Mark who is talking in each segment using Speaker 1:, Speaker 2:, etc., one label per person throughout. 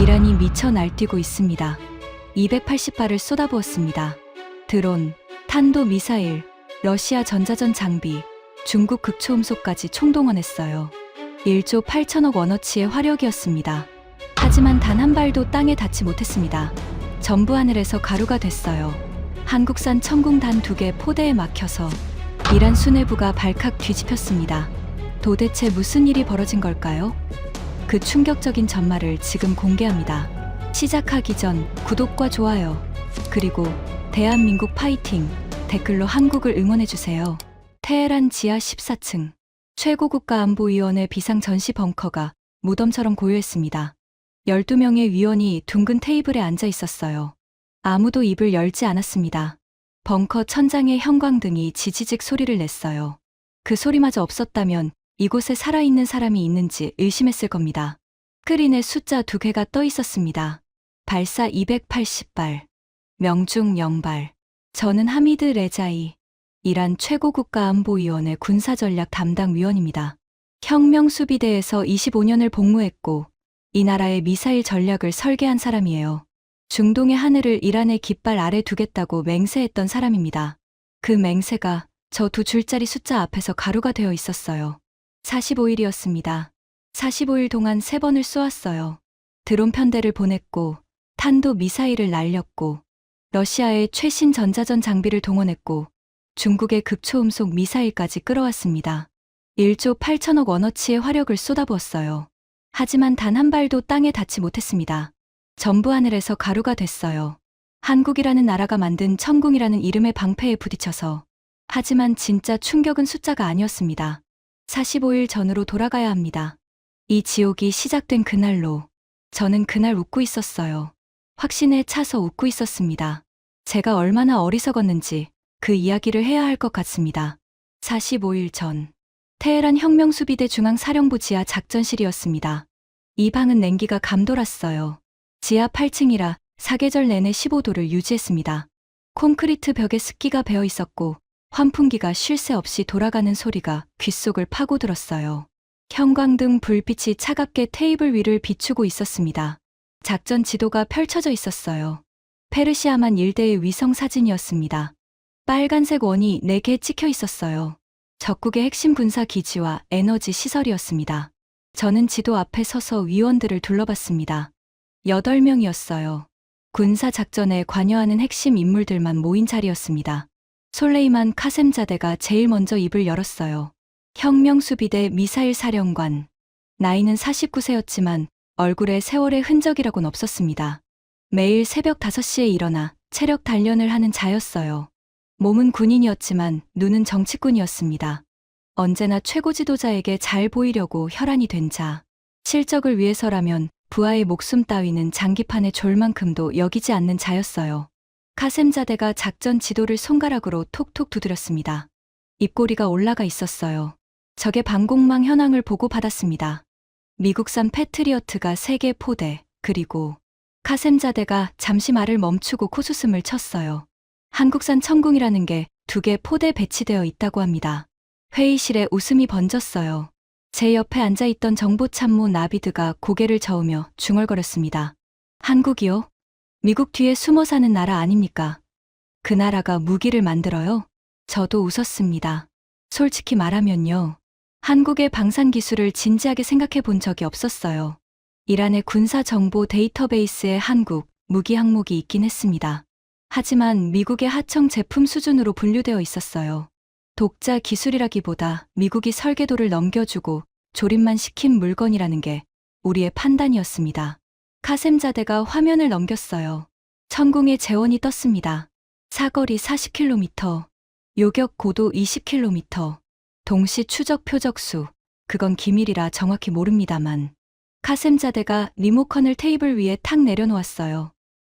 Speaker 1: 이란이 미쳐 날뛰고 있습니다. 280발을 쏟아부었습니다. 드론, 탄도 미사일, 러시아 전자전 장비, 중국 극초음속까지 총동원했어요. 1조 8천억 원어치의 화력이었습니다. 하지만 단 한 발도 땅에 닿지 못했습니다. 전부 하늘에서 가루가 됐어요. 한국산 천궁단 2개 포대에 막혀서 이란 수뇌부가 발칵 뒤집혔습니다. 도대체 무슨 일이 벌어진 걸까요? 그 충격적인 전말을 지금 공개합니다. 시작하기 전 구독과 좋아요, 그리고 대한민국 파이팅 댓글로 한국을 응원해주세요. 테헤란 지하 14층 최고국가안보위원회 비상 전시 벙커가 무덤처럼 고요했습니다. 12명의 위원이 둥근 테이블에 앉아 있었어요. 아무도 입을 열지 않았습니다. 벙커 천장의 형광등이 지지직 소리를 냈어요. 그 소리마저 없었다면 이곳에 살아있는 사람이 있는지 의심했을 겁니다. 스크린에 숫자 2개가 떠 있었습니다. 발사 280발, 명중 0발. 저는 하미드 레자이, 이란 최고국가안보위원회 군사전략 담당 위원입니다. 혁명수비대에서 25년을 복무했고 이 나라의 미사일 전략을 설계한 사람이에요. 중동의 하늘을 이란의 깃발 아래 두겠다고 맹세했던 사람입니다. 그 맹세가 저 2줄짜리 숫자 앞에서 가루가 되어 있었어요. 45일이었습니다. 45일 동안 3번을 쏘았어요. 드론 편대를 보냈고 탄도 미사일을 날렸고 러시아의 최신 전자전 장비를 동원했고 중국의 극초음속 미사일까지 끌어왔습니다. 1조 8천억 원어치의 화력을 쏟아부었어요. 하지만 단 한 발도 땅에 닿지 못했습니다. 전부 하늘에서 가루가 됐어요. 한국이라는 나라가 만든 천궁이라는 이름의 방패에 부딪혀서. 하지만 진짜 충격은 숫자가 아니었습니다. 45일 전으로 돌아가야 합니다. 이 지옥이 시작된 그날로 저는 그날 웃고 있었어요. 확신에 차서 웃고 있었습니다. 제가 얼마나 어리석었는지 그 이야기를 해야 할 것 같습니다. 45일 전 테헤란 혁명수비대 중앙사령부 지하 작전실이었습니다. 이 방은 냉기가 감돌았어요. 지하 8층이라 사계절 내내 15도를 유지했습니다. 콘크리트 벽에 습기가 배어 있었고 환풍기가 쉴 새 없이 돌아가는 소리가 귓속을 파고들었어요. 형광등 불빛이 차갑게 테이블 위를 비추고 있었습니다. 작전 지도가 펼쳐져 있었어요. 페르시아만 일대의 위성 사진이었습니다. 빨간색 원이 4개 찍혀 있었어요. 적국의 핵심 군사 기지와 에너지 시설이었습니다. 저는 지도 앞에 서서 위원들을 둘러봤습니다. 8명이었어요. 군사 작전에 관여하는 핵심 인물들만 모인 자리였습니다. 솔레이만 카셈자데가 제일 먼저 입을 열었어요. 혁명수비대 미사일 사령관. 나이는 49세였지만 얼굴에 세월의 흔적이라곤 없었습니다. 매일 새벽 5시에 일어나 체력 단련을 하는 자였어요. 몸은 군인이었지만 눈은 정치꾼이었습니다. 언제나 최고 지도자에게 잘 보이려고 혈안이 된 자. 실적을 위해서라면 부하의 목숨 따위는 장기판의 졸만큼도 여기지 않는 자였어요. 카셈자데가 작전 지도를 손가락으로 톡톡 두드렸습니다. 입꼬리가 올라가 있었어요. 적의 방공망 현황을 보고받았습니다. 미국산 패트리어트가 3개 포대, 그리고 카셈자데가 잠시 말을 멈추고 코웃음을 쳤어요. 한국산 천궁이라는 게 2개 포대 배치되어 있다고 합니다. 회의실에 웃음이 번졌어요. 제 옆에 앉아있던 정보참모 나비드가 고개를 저으며 중얼거렸습니다. 한국이요? 미국 뒤에 숨어 사는 나라 아닙니까? 그 나라가 무기를 만들어요? 저도 웃었습니다. 솔직히 말하면요. 한국의 방산 기술을 진지하게 생각해 본 적이 없었어요. 이란의 군사 정보 데이터베이스에 한국 무기 항목이 있긴 했습니다. 하지만 미국의 하청 제품 수준으로 분류되어 있었어요. 독자 기술이라기보다 미국이 설계도를 넘겨주고 조립만 시킨 물건이라는 게 우리의 판단이었습니다. 카셈자데가 화면을 넘겼어요. 천궁의 재원이 떴습니다. 사거리 40km, 요격 고도 20km, 동시 추적 표적수, 그건 기밀이라 정확히 모릅니다만. 카셈자데가 리모컨을 테이블 위에 탁 내려놓았어요.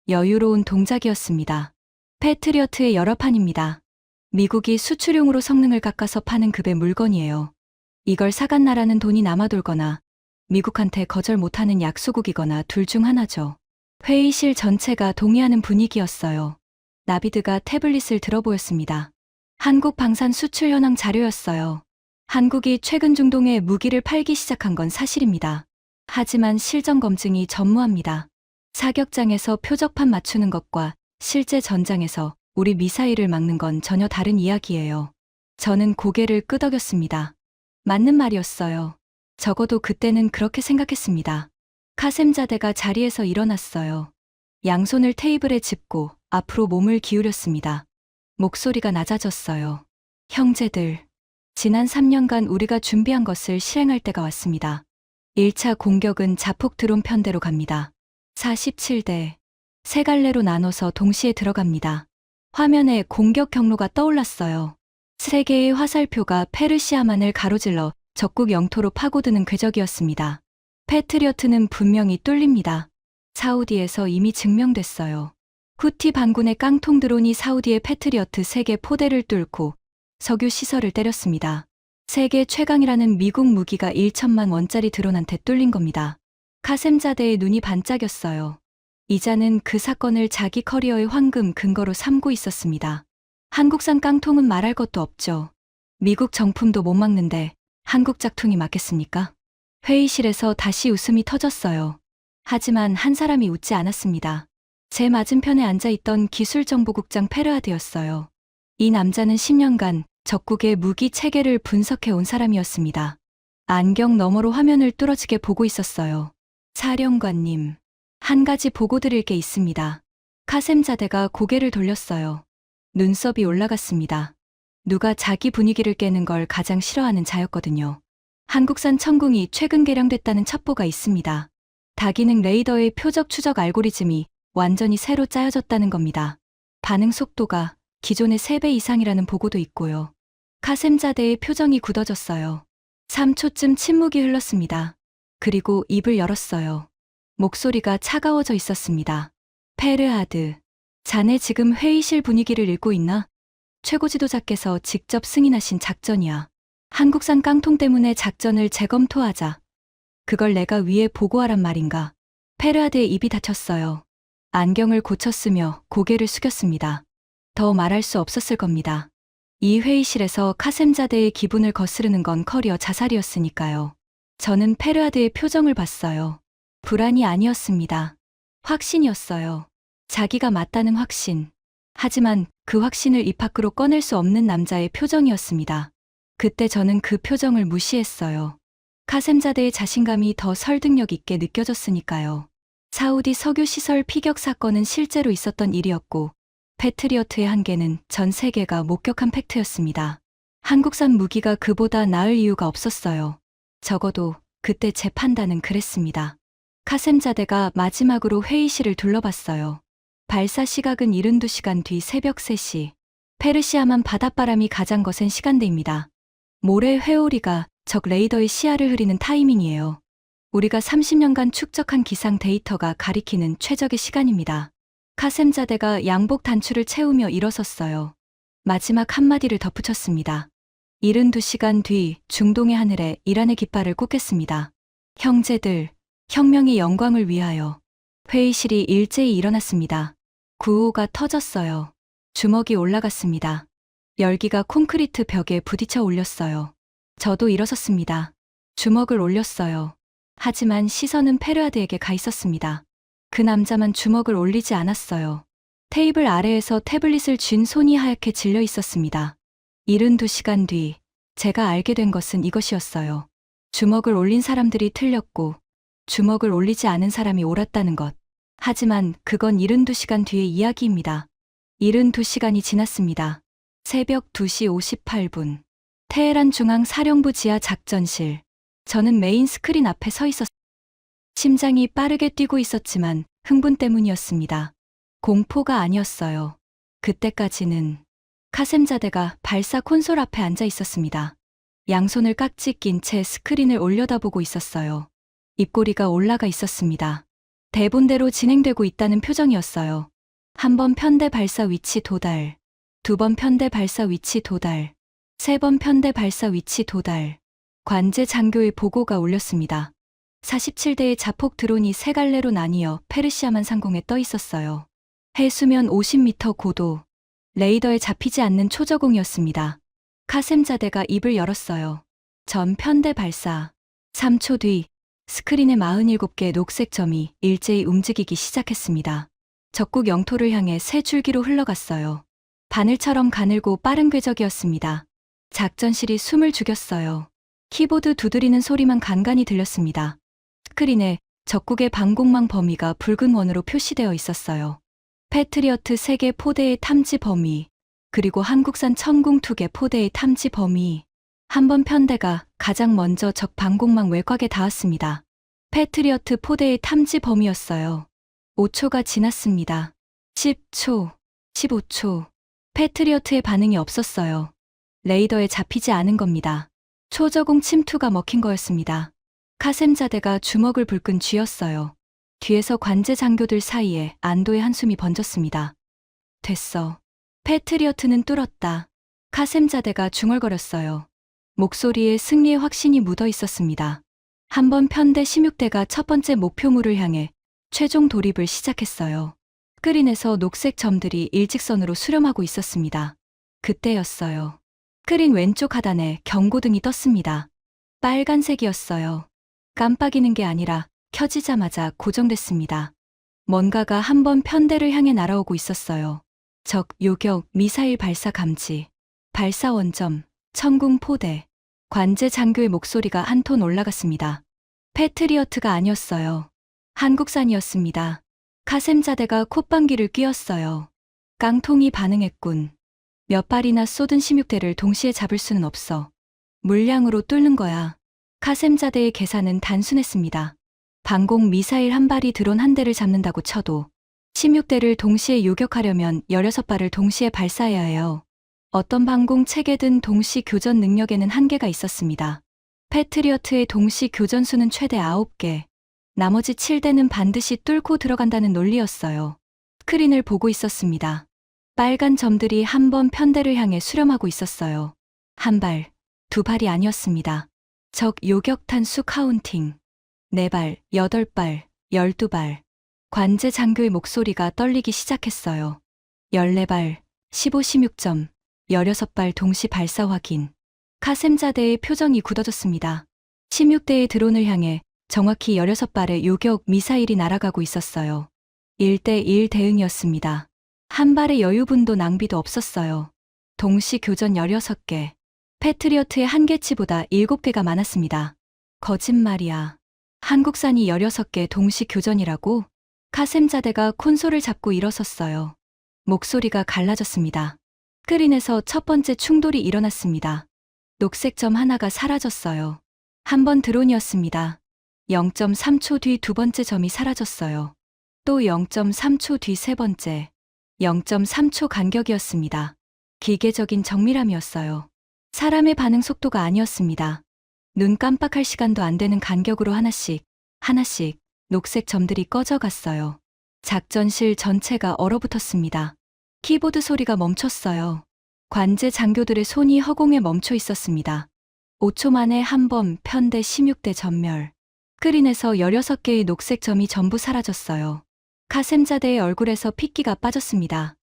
Speaker 1: 여유로운 동작이었습니다. 패트리어트의 여러 판입니다. 미국이 수출용으로 성능을 깎아서 파는 급의 물건이에요. 이걸 사간 나라는 돈이 남아돌거나 미국한테 거절 못하는 약소국이거나 둘 중 하나죠. 회의실 전체가 동의하는 분위기였어요. 나비드가 태블릿을 들어보였습니다. 한국 방산 수출 현황 자료였어요. 한국이 최근 중동에 무기를 팔기 시작한 건 사실입니다. 하지만 실전 검증이 전무합니다. 사격장에서 표적판 맞추는 것과 실제 전장에서 우리 미사일을 막는 건 전혀 다른 이야기예요. 저는 고개를 끄덕였습니다. 맞는 말이었어요. 적어도 그때는 그렇게 생각했습니다. 카셈자데가 자리에서 일어났어요. 양손을 테이블에 짚고 앞으로 몸을 기울였습니다. 목소리가 낮아졌어요. 형제들, 지난 3년간 우리가 준비한 것을 실행할 때가 왔습니다. 1차 공격은 자폭 드론 편대로 갑니다. 47대, 세 갈래로 나눠서 동시에 들어갑니다. 화면에 공격 경로가 떠올랐어요. 3개의 화살표가 페르시아만을 가로질러 적국 영토로 파고드는 궤적이었습니다. 패트리어트는 분명히 뚫립니다. 사우디에서 이미 증명됐어요. 후티 반군의 깡통 드론이 사우디의 패트리어트 3개 포대를 뚫고 석유 시설을 때렸습니다. 세계 최강이라는 미국 무기가 1천만 원짜리 드론한테 뚫린 겁니다. 카셈자데의 눈이 반짝였어요. 이자는 그 사건을 자기 커리어의 황금 근거로 삼고 있었습니다. 한국산 깡통은 말할 것도 없죠. 미국 정품도 못 막는데 한국 짝퉁이 맞겠습니까? 회의실에서 다시 웃음이 터졌어요. 하지만 한 사람이 웃지 않았습니다. 제 맞은편에 앉아있던 기술정보국장 페르하드였어요. 이 남자는 10년간 적국의 무기 체계를 분석해 온 사람이었습니다. 안경 너머로 화면을 뚫어지게 보고 있었어요. 사령관님, 한 가지 보고 드릴 게 있습니다. 카셈자데가 고개를 돌렸어요. 눈썹이 올라갔습니다. 누가 자기 분위기를 깨는 걸 가장 싫어하는 자였거든요. 한국산 천궁이 최근 개량됐다는 첩보가 있습니다. 다기능 레이더의 표적 추적 알고리즘이 완전히 새로 짜여졌다는 겁니다. 반응 속도가 기존의 3배 이상이라는 보고도 있고요. 카셈자데의 표정이 굳어졌어요. 3초쯤 침묵이 흘렀습니다. 그리고 입을 열었어요. 목소리가 차가워져 있었습니다. 페르하드, 자네 지금 회의실 분위기를 읽고 있나? 최고 지도자께서 직접 승인하신 작전이야. 한국산 깡통 때문에 작전을 재검토하자. 그걸 내가 위에 보고하란 말인가? 페르하드의 입이 닫혔어요. 안경을 고쳤으며 고개를 숙였습니다. 더 말할 수 없었을 겁니다. 이 회의실에서 카셈자데의 기분을 거스르는 건 커리어 자살이었으니까요. 저는 페르하드의 표정을 봤어요. 불안이 아니었습니다. 확신이었어요. 자기가 맞다는 확신. 하지만 그 확신을 입 밖으로 꺼낼 수 없는 남자의 표정이었습니다. 그때 저는 그 표정을 무시했어요. 카셈자데의 자신감이 더 설득력 있게 느껴졌으니까요. 사우디 석유 시설 피격 사건은 실제로 있었던 일이었고 패트리어트의 한계는 전 세계가 목격한 팩트였습니다. 한국산 무기가 그보다 나을 이유가 없었어요. 적어도 그때 제 판단은 그랬습니다. 카셈자데가 마지막으로 회의실을 둘러봤어요. 발사 시각은 72시간 뒤 새벽 3시. 페르시아만 바닷바람이 가장 거센 시간대입니다. 모래 회오리가 적 레이더의 시야를 흐리는 타이밍이에요. 우리가 30년간 축적한 기상 데이터가 가리키는 최적의 시간입니다. 카셈자데가 양복 단추를 채우며 일어섰어요. 마지막 한마디를 덧붙였습니다. 72시간 뒤 중동의 하늘에 이란의 깃발을 꽂겠습니다. 형제들, 혁명의 영광을 위하여. 회의실이 일제히 일어났습니다. 구호가 터졌어요. 주먹이 올라갔습니다. 열기가 콘크리트 벽에 부딪혀 올렸어요. 저도 일어섰습니다. 주먹을 올렸어요. 하지만 시선은 페르하드에게 가 있었습니다. 그 남자만 주먹을 올리지 않았어요. 테이블 아래에서 태블릿을 쥔 손이 하얗게 질려 있었습니다. 72시간 뒤 제가 알게 된 것은 이것이었어요. 주먹을 올린 사람들이 틀렸고 주먹을 올리지 않은 사람이 옳았다는 것. 하지만 그건 72시간 뒤의 이야기입니다. 72시간이 지났습니다. 새벽 2시 58분. 테헤란 중앙 사령부 지하 작전실. 저는 메인 스크린 앞에 서 있었습니다. 심장이 빠르게 뛰고 있었지만 흥분 때문이었습니다. 공포가 아니었어요. 그때까지는 카셈자데가 발사 콘솔 앞에 앉아 있었습니다. 양손을 깍지 낀 채 스크린을 올려다보고 있었어요. 입꼬리가 올라가 있었습니다. 대본대로 진행되고 있다는 표정이었어요. 한 번 편대 발사 위치 도달, 2번 편대 발사 위치 도달, 3번 편대 발사 위치 도달. 관제 장교의 보고가 울렸습니다. 47대의 자폭 드론이 3갈래로 나뉘어 페르시아만 상공에 떠 있었어요. 해수면 50m 고도, 레이더에 잡히지 않는 초저공이었습니다. 카셈자데가 입을 열었어요. 전 편대 발사. 3초 뒤 스크린의 47개 녹색 점이 일제히 움직이기 시작했습니다. 적국 영토를 향해 새 줄기로 흘러갔어요. 바늘처럼 가늘고 빠른 궤적이었습니다. 작전실이 숨을 죽였어요. 키보드 두드리는 소리만 간간히 들렸습니다. 스크린에 적국의 방공망 범위가 붉은 원으로 표시되어 있었어요. 패트리어트 3개 포대의 탐지 범위, 그리고 한국산 천궁 2개 포대의 탐지 범위. 한 번 편대가 가장 먼저 적 방공망 외곽에 닿았습니다. 패트리어트 포대의 탐지 범위였어요. 5초가 지났습니다. 10초, 15초. 패트리어트의 반응이 없었어요. 레이더에 잡히지 않은 겁니다. 초저공 침투가 먹힌 거였습니다. 카셈자대가 주먹을 불끈 쥐었어요. 뒤에서 관제 장교들 사이에 안도의 한숨이 번졌습니다. 됐어. 패트리어트는 뚫었다. 카셈자대가 중얼거렸어요. 목소리에 승리의 확신이 묻어 있었습니다. 한 번 편대 16대가 첫 번째 목표물을 향해 최종 돌입을 시작했어요. 스크린에서 녹색 점들이 일직선으로 수렴하고 있었습니다. 그때였어요. 스크린 왼쪽 하단에 경고등이 떴습니다. 빨간색이었어요. 깜빡이는 게 아니라 켜지자마자 고정됐습니다. 뭔가가 한 번 편대를 향해 날아오고 있었어요. 적 요격 미사일 발사 감지. 발사 원점 천궁 포대. 관제 장교의 목소리가 한 톤 올라갔습니다. 패트리어트가 아니었어요. 한국산이었습니다. 카셈자대가 콧방귀를 뀌었어요. 깡통이 반응했군. 몇 발이나 쏟은 16대를 동시에 잡을 수는 없어. 물량으로 뚫는 거야. 카셈자대의 계산은 단순했습니다. 방공 미사일 한 발이 드론 한 대를 잡는다고 쳐도 16대를 동시에 요격하려면 16발을 동시에 발사해야 해요. 어떤 방공 체계든 동시 교전 능력에는 한계가 있었습니다. 패트리어트의 동시 교전수는 최대 9개. 나머지 7대는 반드시 뚫고 들어간다는 논리였어요. 스크린을 보고 있었습니다. 빨간 점들이 한 번 편대를 향해 수렴하고 있었어요. 한 발, 두 발이 아니었습니다. 적 요격탄 수 카운팅. 4발, 8발, 12발. 관제 장교의 목소리가 떨리기 시작했어요. 14발, 15, 16점, 16발 동시 발사 확인. 카셈자대의 표정이 굳어졌습니다. 16대의 드론을 향해 정확히 16발의 요격 미사일이 날아가고 있었어요. 1대1 대응이었습니다. 한 발의 여유분도 낭비도 없었어요. 동시 교전 16개. 패트리어트의 한 개치보다 7개가 많았습니다. 거짓말이야. 한국산이 16개 동시 교전이라고? 카셈자대가 콘솔을 잡고 일어섰어요. 목소리가 갈라졌습니다. 스크린에서 첫 번째 충돌이 일어났습니다. 녹색 점 하나가 사라졌어요. 한 번 드론이었습니다. 0.3초 뒤 두 번째 점이 사라졌어요. 또 0.3초 뒤 세 번째. 0.3초 간격이었습니다. 기계적인 정밀함이었어요. 사람의 반응 속도가 아니었습니다. 눈 깜빡할 시간도 안 되는 간격으로 하나씩 녹색 점들이 꺼져갔어요. 작전실 전체가 얼어붙었습니다. 키보드 소리가 멈췄어요. 관제 장교들의 손이 허공에 멈춰 있었습니다. 5초 만에 한 번 편대 16대 전멸. 스크린에서 16개의 녹색 점이 전부 사라졌어요. 카셈자대의 얼굴에서 핏기가 빠졌습니다.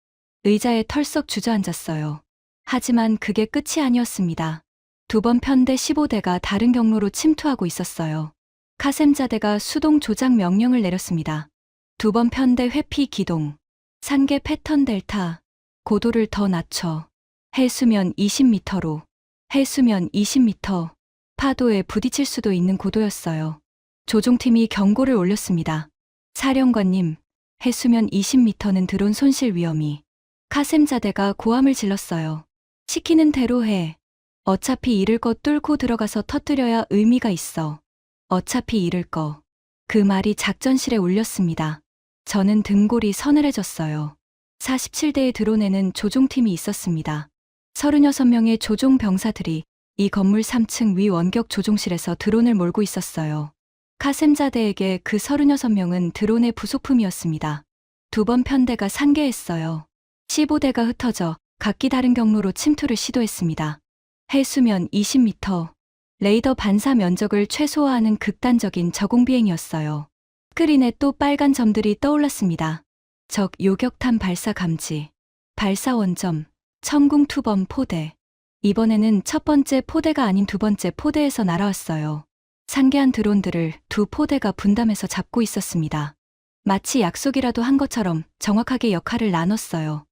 Speaker 1: 의자에 털썩 주저앉았어요. 하지만 그게 끝이 아니었습니다. 두 번 편대 15대가 다른 경로로 침투하고 있었어요. 카셈자대가 수동 조작 명령을 내렸습니다. 두 번 편대 회피 기동. 상계 패턴 델타. 고도를 더 낮춰. 해수면 20m로. 해수면 20m. 파도에 부딪힐 수도 있는 고도였어요. 조종팀이 경고를 올렸습니다. 사령관님, 해수면 20m는 드론 손실 위험이. 카셈자대가 고함을 질렀어요. 시키는 대로 해. 어차피 잃을 거 뚫고 들어가서 터뜨려야 의미가 있어. 어차피 잃을 거. 그 말이 작전실에 울렸습니다. 저는 등골이 서늘해졌어요. 47대의 드론에는 조종팀이 있었습니다. 36명의 조종 병사들이 이 건물 3층 위 원격 조종실에서 드론을 몰고 있었어요. 카셈자대에게 그 36명은 드론의 부속품이었습니다. 두 번 편대가 상계했어요. 15대가 흩어져 각기 다른 경로로 침투를 시도했습니다. 해수면 20m. 레이더 반사 면적을 최소화하는 극단적인 저공 비행이었어요. 스크린에 또 빨간 점들이 떠올랐습니다. 적 요격탄 발사 감지. 발사 원점. 천궁 투범 포대. 이번에는 첫 번째 포대가 아닌 두 번째 포대에서 날아왔어요. 상계한 드론들을 두 포대가 분담해서 잡고 있었습니다. 마치 약속이라도 한 것처럼 정확하게 역할을 나눴어요.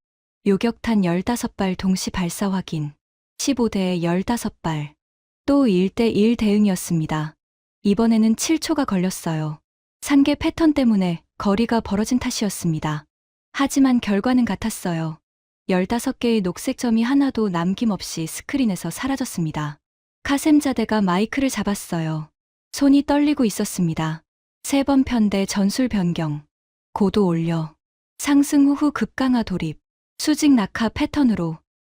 Speaker 1: 요격탄 15발 동시 발사 확인. 15대에 15발. 또 1대1 대응이었습니다. 이번에는 7초가 걸렸어요. 상계 패턴 때문에 거리가 벌어진 탓이었습니다. 하지만 결과는 같았어요. 15개의 녹색 점이 하나도 남김없이 스크린에서 사라졌습니다. 카셈자대가 마이크를 잡았어요. 손이 떨리고 있었습니다. 3번 편대 전술 변경. 고도 올려. 상승 후 급강하 돌입. 수직 낙하 패턴으로.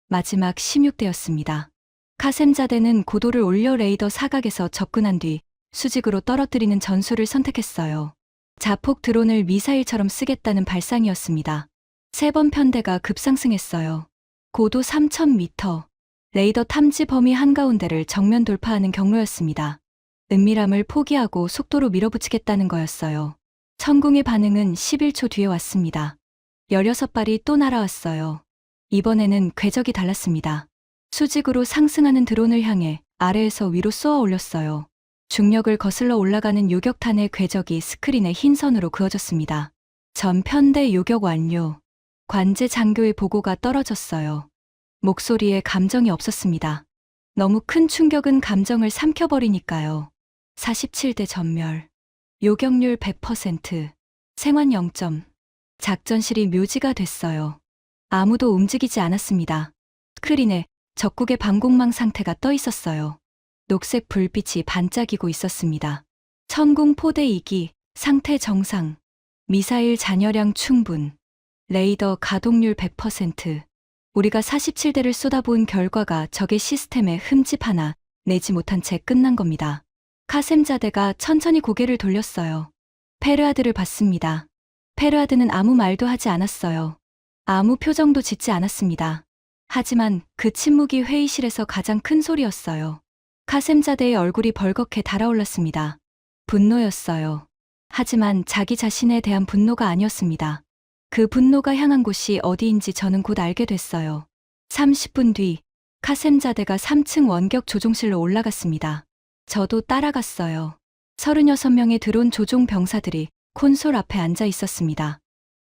Speaker 1: 마지막 16대였습니다. 카셈자대는 고도를 올려 레이더 사각에서 접근한 뒤 수직으로 떨어뜨리는 전술을 선택했어요. 자폭 드론을 미사일처럼 쓰겠다는 발상이었습니다. 3번 편대가 급상승했어요. 고도 3000m. 레이더 탐지 범위 한가운데를 정면 돌파하는 경로였습니다. 은밀함을 포기하고 속도로 밀어붙이겠다는 거였어요. 천궁의 반응은 11초 뒤에 왔습니다. 16발이 또 날아왔어요. 이번에는 궤적이 달랐습니다. 수직으로 상승하는 드론을 향해 아래에서 위로 쏘아 올렸어요. 중력을 거슬러 올라가는 요격탄의 궤적이 스크린에 흰 선으로 그어졌습니다. 전 편대 요격 완료. 관제 장교의 보고가 떨어졌어요. 목소리에 감정이 없었습니다. 너무 큰 충격은 감정을 삼켜버리니까요. 47대 전멸. 요격률 100%. 생환 0점. 작전실이 묘지가 됐어요. 아무도 움직이지 않았습니다. 스크린에 적국의 방공망 상태가 떠 있었어요. 녹색 불빛이 반짝이고 있었습니다. 천궁 포대 2기, 상태 정상. 미사일 잔여량 충분. 레이더 가동률 100%. 우리가 47대를 쏟아부은 결과가 적의 시스템에 흠집 하나 내지 못한 채 끝난 겁니다. 카셈자대가 천천히 고개를 돌렸어요. 페르아드를 봤습니다. 페르아드는 아무 말도 하지 않았어요. 아무 표정도 짓지 않았습니다. 하지만 그 침묵이 회의실에서 가장 큰 소리였어요. 카셈자대의 얼굴이 벌겋게 달아올랐습니다. 분노였어요. 하지만 자기 자신에 대한 분노가 아니었습니다. 그 분노가 향한 곳이 어디인지 저는 곧 알게 됐어요. 30분 뒤 카셈자대가 3층 원격 조종실로 올라갔습니다. 저도 따라갔어요. 36명의 드론 조종 병사들이 콘솔 앞에 앉아 있었습니다.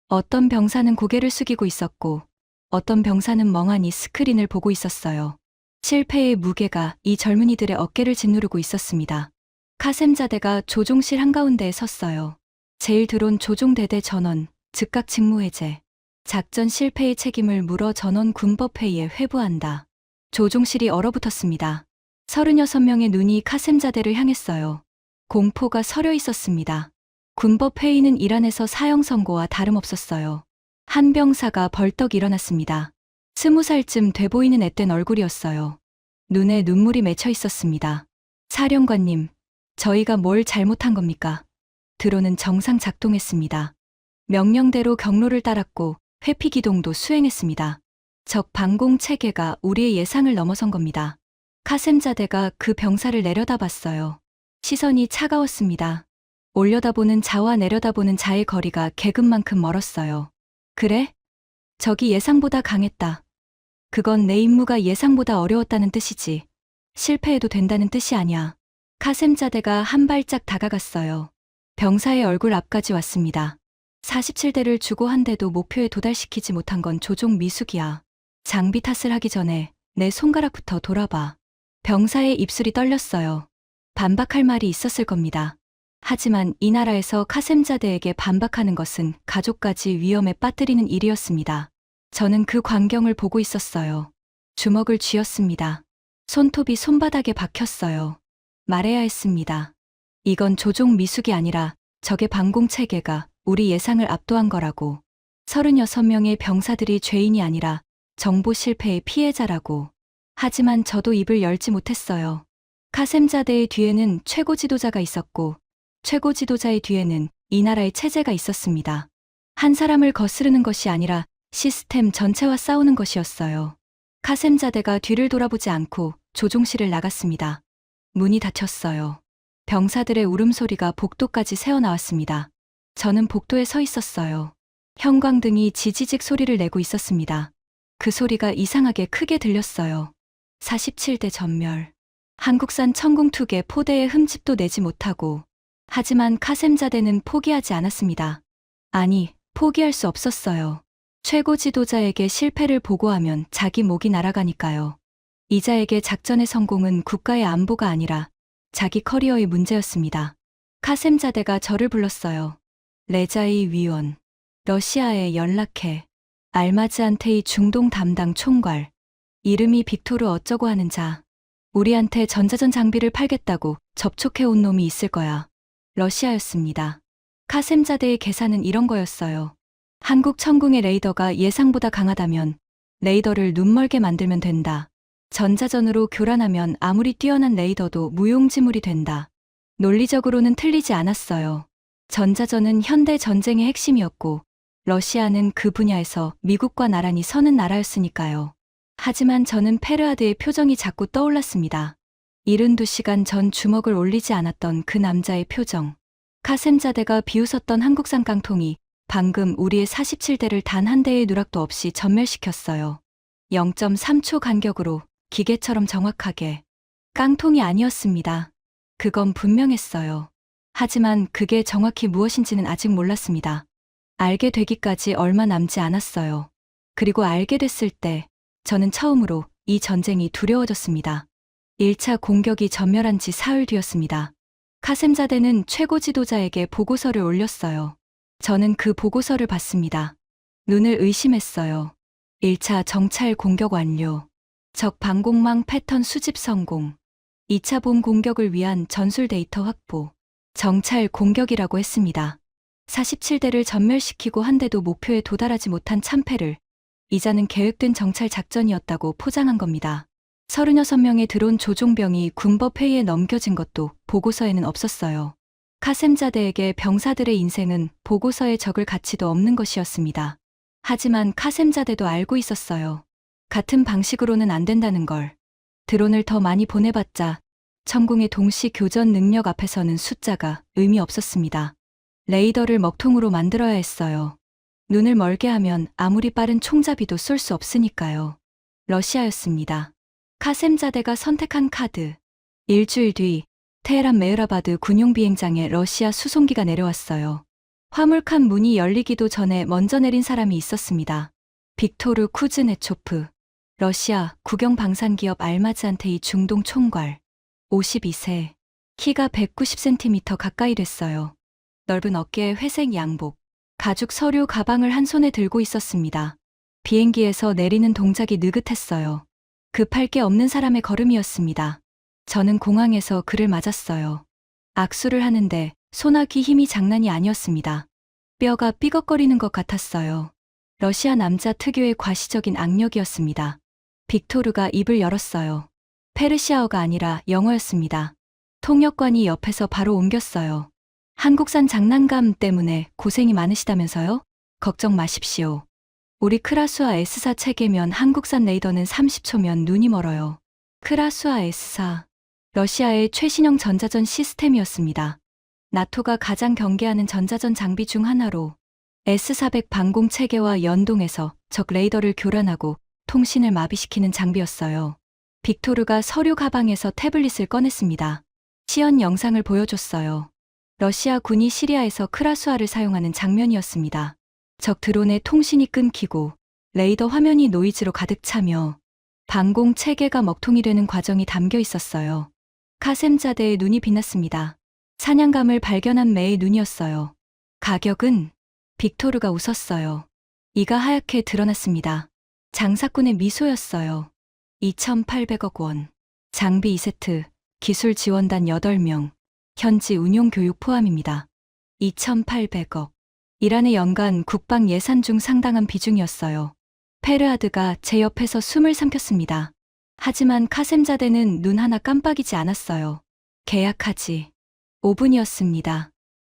Speaker 1: 어떤 병사는 고개를 숙이고 있었고 어떤 병사는 멍하니 스크린을 보고 있었어요. 실패의 무게가 이 젊은이들의 어깨를 짓누르고 있었습니다. 카셈자대가 조종실 한가운데에 섰어요. 제일 드론 조종대대 전원, 즉각 직무해제. 작전 실패의 책임을 물어 전원 군법회의에 회부한다. 조종실이 얼어붙었습니다. 36명의 눈이 카셈자대를 향했어요. 공포가 서려 있었습니다. 군법회의는 이란에서 사형 선고와 다름없었어요. 한 병사가 벌떡 일어났습니다. 20살쯤 돼 보이는 앳된 얼굴이었어요. 눈에 눈물이 맺혀 있었습니다. 사령관님, 저희가 뭘 잘못한 겁니까? 드론은 정상 작동했습니다. 명령대로 경로를 따랐고 회피 기동도 수행했습니다. 적 방공 체계가 우리의 예상을 넘어선 겁니다. 카셈자대가 그 병사를 내려다봤어요. 시선이 차가웠습니다. 올려다보는 자와 내려다보는 자의 거리가 개근만큼 멀었어요. 그래? 적이 예상보다 강했다. 그건 내 임무가 예상보다 어려웠다는 뜻이지. 실패해도 된다는 뜻이 아니야. 카셈자대가 한 발짝 다가갔어요. 병사의 얼굴 앞까지 왔습니다. 47대를 주고 한데도 목표에 도달시키지 못한 건 조종 미숙이야. 장비 탓을 하기 전에 내 손가락부터 돌아봐. 병사의 입술이 떨렸어요. 반박할 말이 있었을 겁니다. 하지만 이 나라에서 카셈자대에게 반박하는 것은 가족까지 위험에 빠뜨리는 일이었습니다. 저는 그 광경을 보고 있었어요. 주먹을 쥐었습니다. 손톱이 손바닥에 박혔어요. 말해야 했습니다. 이건 조종 미숙이 아니라 적의 방공 체계가 우리 예상을 압도한 거라고. 36명의 병사들이 죄인이 아니라 정보 실패의 피해자라고. 하지만 저도 입을 열지 못했어요. 카셈자대의 뒤에는 최고 지도자가 있었고 최고 지도자의 뒤에는 이 나라의 체제가 있었습니다. 한 사람을 거스르는 것이 아니라 시스템 전체와 싸우는 것이었어요. 카셈자대가 뒤를 돌아보지 않고 조종실을 나갔습니다. 문이 닫혔어요. 병사들의 울음소리가 복도까지 새어나왔습니다. 저는 복도에 서 있었어요. 형광등이 지지직 소리를 내고 있었습니다. 그 소리가 이상하게 크게 들렸어요. 47대 전멸. 한국산 천궁 2개 포대의 흠집도 내지 못하고, 하지만 카셈자대는 포기하지 않았습니다. 아니, 포기할 수 없었어요. 최고 지도자에게 실패를 보고하면 자기 목이 날아가니까요. 이자에게 작전의 성공은 국가의 안보가 아니라 자기 커리어의 문제였습니다. 카셈자대가 저를 불렀어요. 레자이 위원, 러시아에 연락해. 알마즈한테의 중동 담당 총괄. 이름이 빅토르 어쩌고 하는 자. 우리한테 전자전 장비를 팔겠다고 접촉해온 놈이 있을 거야. 러시아였습니다. 카셈자대의 계산은 이런 거였어요. 한국 천궁의 레이더가 예상보다 강하다면 레이더를 눈멀게 만들면 된다. 전자전으로 교란하면 아무리 뛰어난 레이더도 무용지물이 된다. 논리적으로는 틀리지 않았어요. 전자전은 현대 전쟁의 핵심이었고 러시아는 그 분야에서 미국과 나란히 서는 나라였으니까요. 하지만 저는 페르하드의 표정이 자꾸 떠올랐습니다. 72시간 전 주먹을 올리지 않았던 그 남자의 표정. 카셈자대가 비웃었던 한국산 깡통이 방금 우리의 47대를 단 한 대의 누락도 없이 전멸시켰어요. 0.3초 간격으로 기계처럼 정확하게. 깡통이 아니었습니다. 그건 분명했어요. 하지만 그게 정확히 무엇인지는 아직 몰랐습니다. 알게 되기까지 얼마 남지 않았어요. 그리고 알게 됐을 때 저는 처음으로 이 전쟁이 두려워졌습니다. 1차 공격이 전멸한 지 사흘 뒤였습니다. 카셈자대는 최고 지도자에게 보고서를 올렸어요. 저는 그 보고서를 봤습니다. 눈을 의심했어요. 1차 정찰 공격 완료. 적 방공망 패턴 수집 성공. 2차 봄 공격을 위한 전술 데이터 확보. 정찰 공격이라고 했습니다. 47대를 전멸시키고 한 대도 목표에 도달하지 못한 참패를 이자는 계획된 정찰 작전이었다고 포장한 겁니다. 36명의 드론 조종병이 군법회의에 넘겨진 것도 보고서에는 없었어요. 카셈자대에게 병사들의 인생은 보고서에 적을 가치도 없는 것이었습니다. 하지만 카셈자대도 알고 있었어요. 같은 방식으로는 안 된다는 걸. 드론을 더 많이 보내봤자 천궁의 동시 교전 능력 앞에서는 숫자가 의미 없었습니다. 레이더를 먹통으로 만들어야 했어요. 눈을 멀게 하면 아무리 빠른 총잡이도 쏠 수 없으니까요. 러시아였습니다. 카셈자대가 선택한 카드. 일주일 뒤 테헤란 메흐라바드 군용 비행장에 러시아 수송기가 내려왔어요. 화물칸 문이 열리기도 전에 먼저 내린 사람이 있었습니다. 빅토르 쿠즈네초프. 러시아 국영 방산기업 알마즈한테의 중동 총괄. 52세. 키가 190cm 가까이 됐어요. 넓은 어깨에 회색 양복. 가죽 서류 가방을 한 손에 들고 있었습니다. 비행기에서 내리는 동작이 느긋했어요. 급할 게 없는 사람의 걸음이었습니다. 저는 공항에서 그를 맞았어요. 악수를 하는데 손아귀 힘이 장난이 아니었습니다. 뼈가 삐걱거리는 것 같았어요. 러시아 남자 특유의 과시적인 악력이었습니다. 빅토르가 입을 열었어요. 페르시아어가 아니라 영어였습니다. 통역관이 옆에서 바로 옮겼어요. 한국산 장난감 때문에 고생이 많으시다면서요? 걱정 마십시오. 우리 크라수아 S사 체계면 한국산 레이더는 30초면 눈이 멀어요. 크라수아 S사. 러시아의 최신형 전자전 시스템이었습니다. 나토가 가장 경계하는 전자전 장비 중 하나로 S400 방공 체계와 연동해서 적 레이더를 교란하고 통신을 마비시키는 장비였어요. 빅토르가 서류 가방에서 태블릿을 꺼냈습니다. 시연 영상을 보여줬어요. 러시아 군이 시리아에서 크라수아를 사용하는 장면이었습니다. 적 드론의 통신이 끊기고 레이더 화면이 노이즈로 가득 차며 방공 체계가 먹통이 되는 과정이 담겨 있었어요. 카셈자대의 눈이 빛났습니다. 사냥감을 발견한 매의 눈이었어요. 가격은? 빅토르가 웃었어요. 이가 하얗게 드러났습니다. 장사꾼의 미소였어요. 2,800억 원. 장비 2세트, 기술 지원단 8명, 현지 운용 교육 포함입니다. 2,800억. 이란의 연간 국방 예산 중 상당한 비중이었어요. 페르하드가 제 옆에서 숨을 삼켰습니다. 하지만 카셈자대는 눈 하나 깜빡이지 않았어요. 계약하지. 5분이었습니다.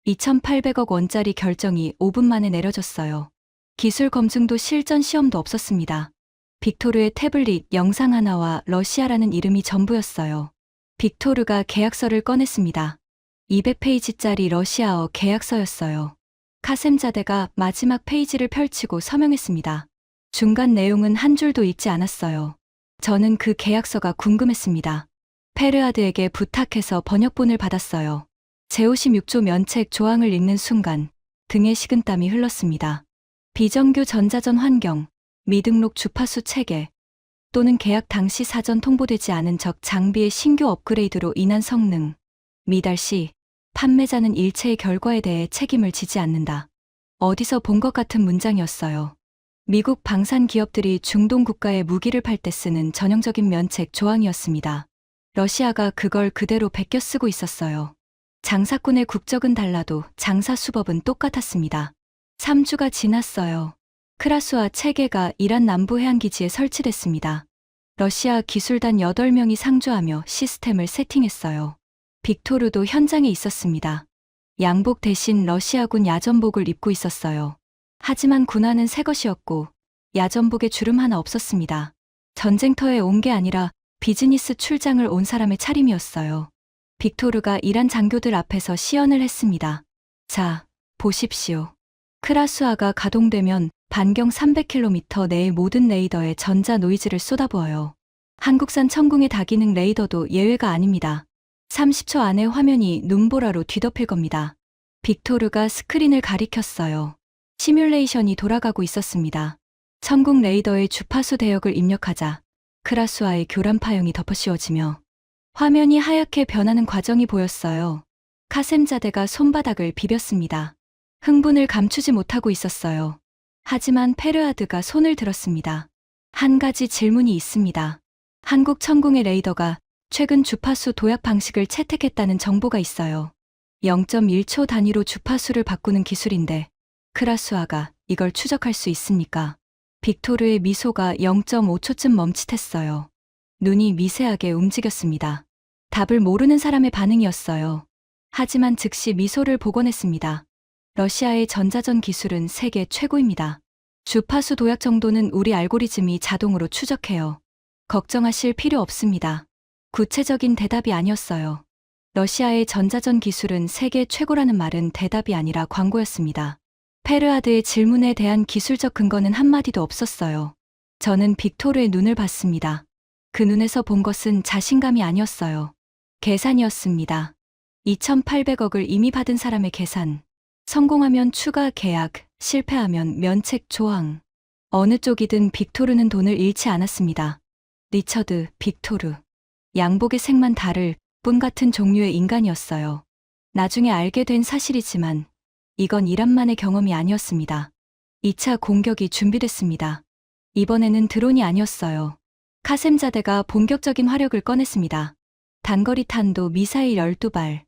Speaker 1: 2,800억 원짜리 결정이 5분 만에 내려졌어요. 기술 검증도 실전 시험도 없었습니다. 빅토르의 태블릿 영상 하나와 러시아라는 이름이 전부였어요. 빅토르가 계약서를 꺼냈습니다. 200페이지짜리 러시아어 계약서였어요. 카셈자대가 마지막 페이지를 펼치고 서명했습니다. 중간 내용은 한 줄도 읽지 않았어요. 저는 그 계약서가 궁금했습니다. 페르아드에게 부탁해서 번역본을 받았어요. 제56조 면책 조항을 읽는 순간 등에 식은땀이 흘렀습니다. 비정규 전자전 환경, 미등록 주파수 체계, 또는 계약 당시 사전 통보되지 않은 적 장비의 신규 업그레이드로 인한 성능, 미달 시 판매자는 일체의 결과에 대해 책임을 지지 않는다. 어디서 본 것 같은 문장이었어요. 미국 방산 기업들이 중동 국가에 무기를 팔 때 쓰는 전형적인 면책 조항이었습니다. 러시아가 그걸 그대로 베껴 쓰고 있었어요. 장사꾼의 국적은 달라도 장사 수법은 똑같았습니다. 3주가 지났어요. 크라수아 체계가 이란 남부 해안기지에 설치됐습니다. 러시아 기술단 8명이 상주하며 시스템을 세팅했어요. 빅토르도 현장에 있었습니다. 양복 대신 러시아군 야전복을 입고 있었어요. 하지만 군화는 새 것이었고 야전복에 주름 하나 없었습니다. 전쟁터에 온 게 아니라 비즈니스 출장을 온 사람의 차림이었어요. 빅토르가 이란 장교들 앞에서 시연을 했습니다. 자, 보십시오. 크라수아가 가동되면 반경 300km 내의 모든 레이더에 전자 노이즈를 쏟아부어요. 한국산 천궁의 다기능 레이더도 예외가 아닙니다. 30초 안에 화면이 눈보라로 뒤덮일 겁니다. 빅토르가 스크린을 가리켰어요. 시뮬레이션이 돌아가고 있었습니다. 천궁 레이더의 주파수 대역을 입력하자 크라수아의 교란 파형이 덮어씌워지며 화면이 하얗게 변하는 과정이 보였어요. 카셈자데가 손바닥을 비볐습니다. 흥분을 감추지 못하고 있었어요. 하지만 페르아드가 손을 들었습니다. 한 가지 질문이 있습니다. 한국 천궁의 레이더가 최근 주파수 도약 방식을 채택했다는 정보가 있어요. 0.1초 단위로 주파수를 바꾸는 기술인데 크라수아가 이걸 추적할 수 있습니까? 빅토르의 미소가 0.5초쯤 멈칫했어요. 눈이 미세하게 움직였습니다. 답을 모르는 사람의 반응이었어요. 하지만 즉시 미소를 복원했습니다. 러시아의 전자전 기술은 세계 최고입니다. 주파수 도약 정도는 우리 알고리즘이 자동으로 추적해요. 걱정하실 필요 없습니다. 구체적인 대답이 아니었어요. 러시아의 전자전 기술은 세계 최고라는 말은 대답이 아니라 광고였습니다. 페르아드의 질문에 대한 기술적 근거는 한마디도 없었어요. 저는 빅토르의 눈을 봤습니다. 그 눈에서 본 것은 자신감이 아니었어요. 계산이었습니다. 2,800억을 이미 받은 사람의 계산. 성공하면 추가 계약, 실패하면 면책 조항. 어느 쪽이든 빅토르는 돈을 잃지 않았습니다. 리처드, 빅토르. 양복의 색만 다를 뿐 같은 종류의 인간이었어요. 나중에 알게 된 사실이지만 이건 이란만의 경험이 아니었습니다. 2차 공격이 준비됐습니다. 이번에는 드론이 아니었어요. 카셈자데가 본격적인 화력을 꺼냈습니다. 단거리 탄도 미사일 12발,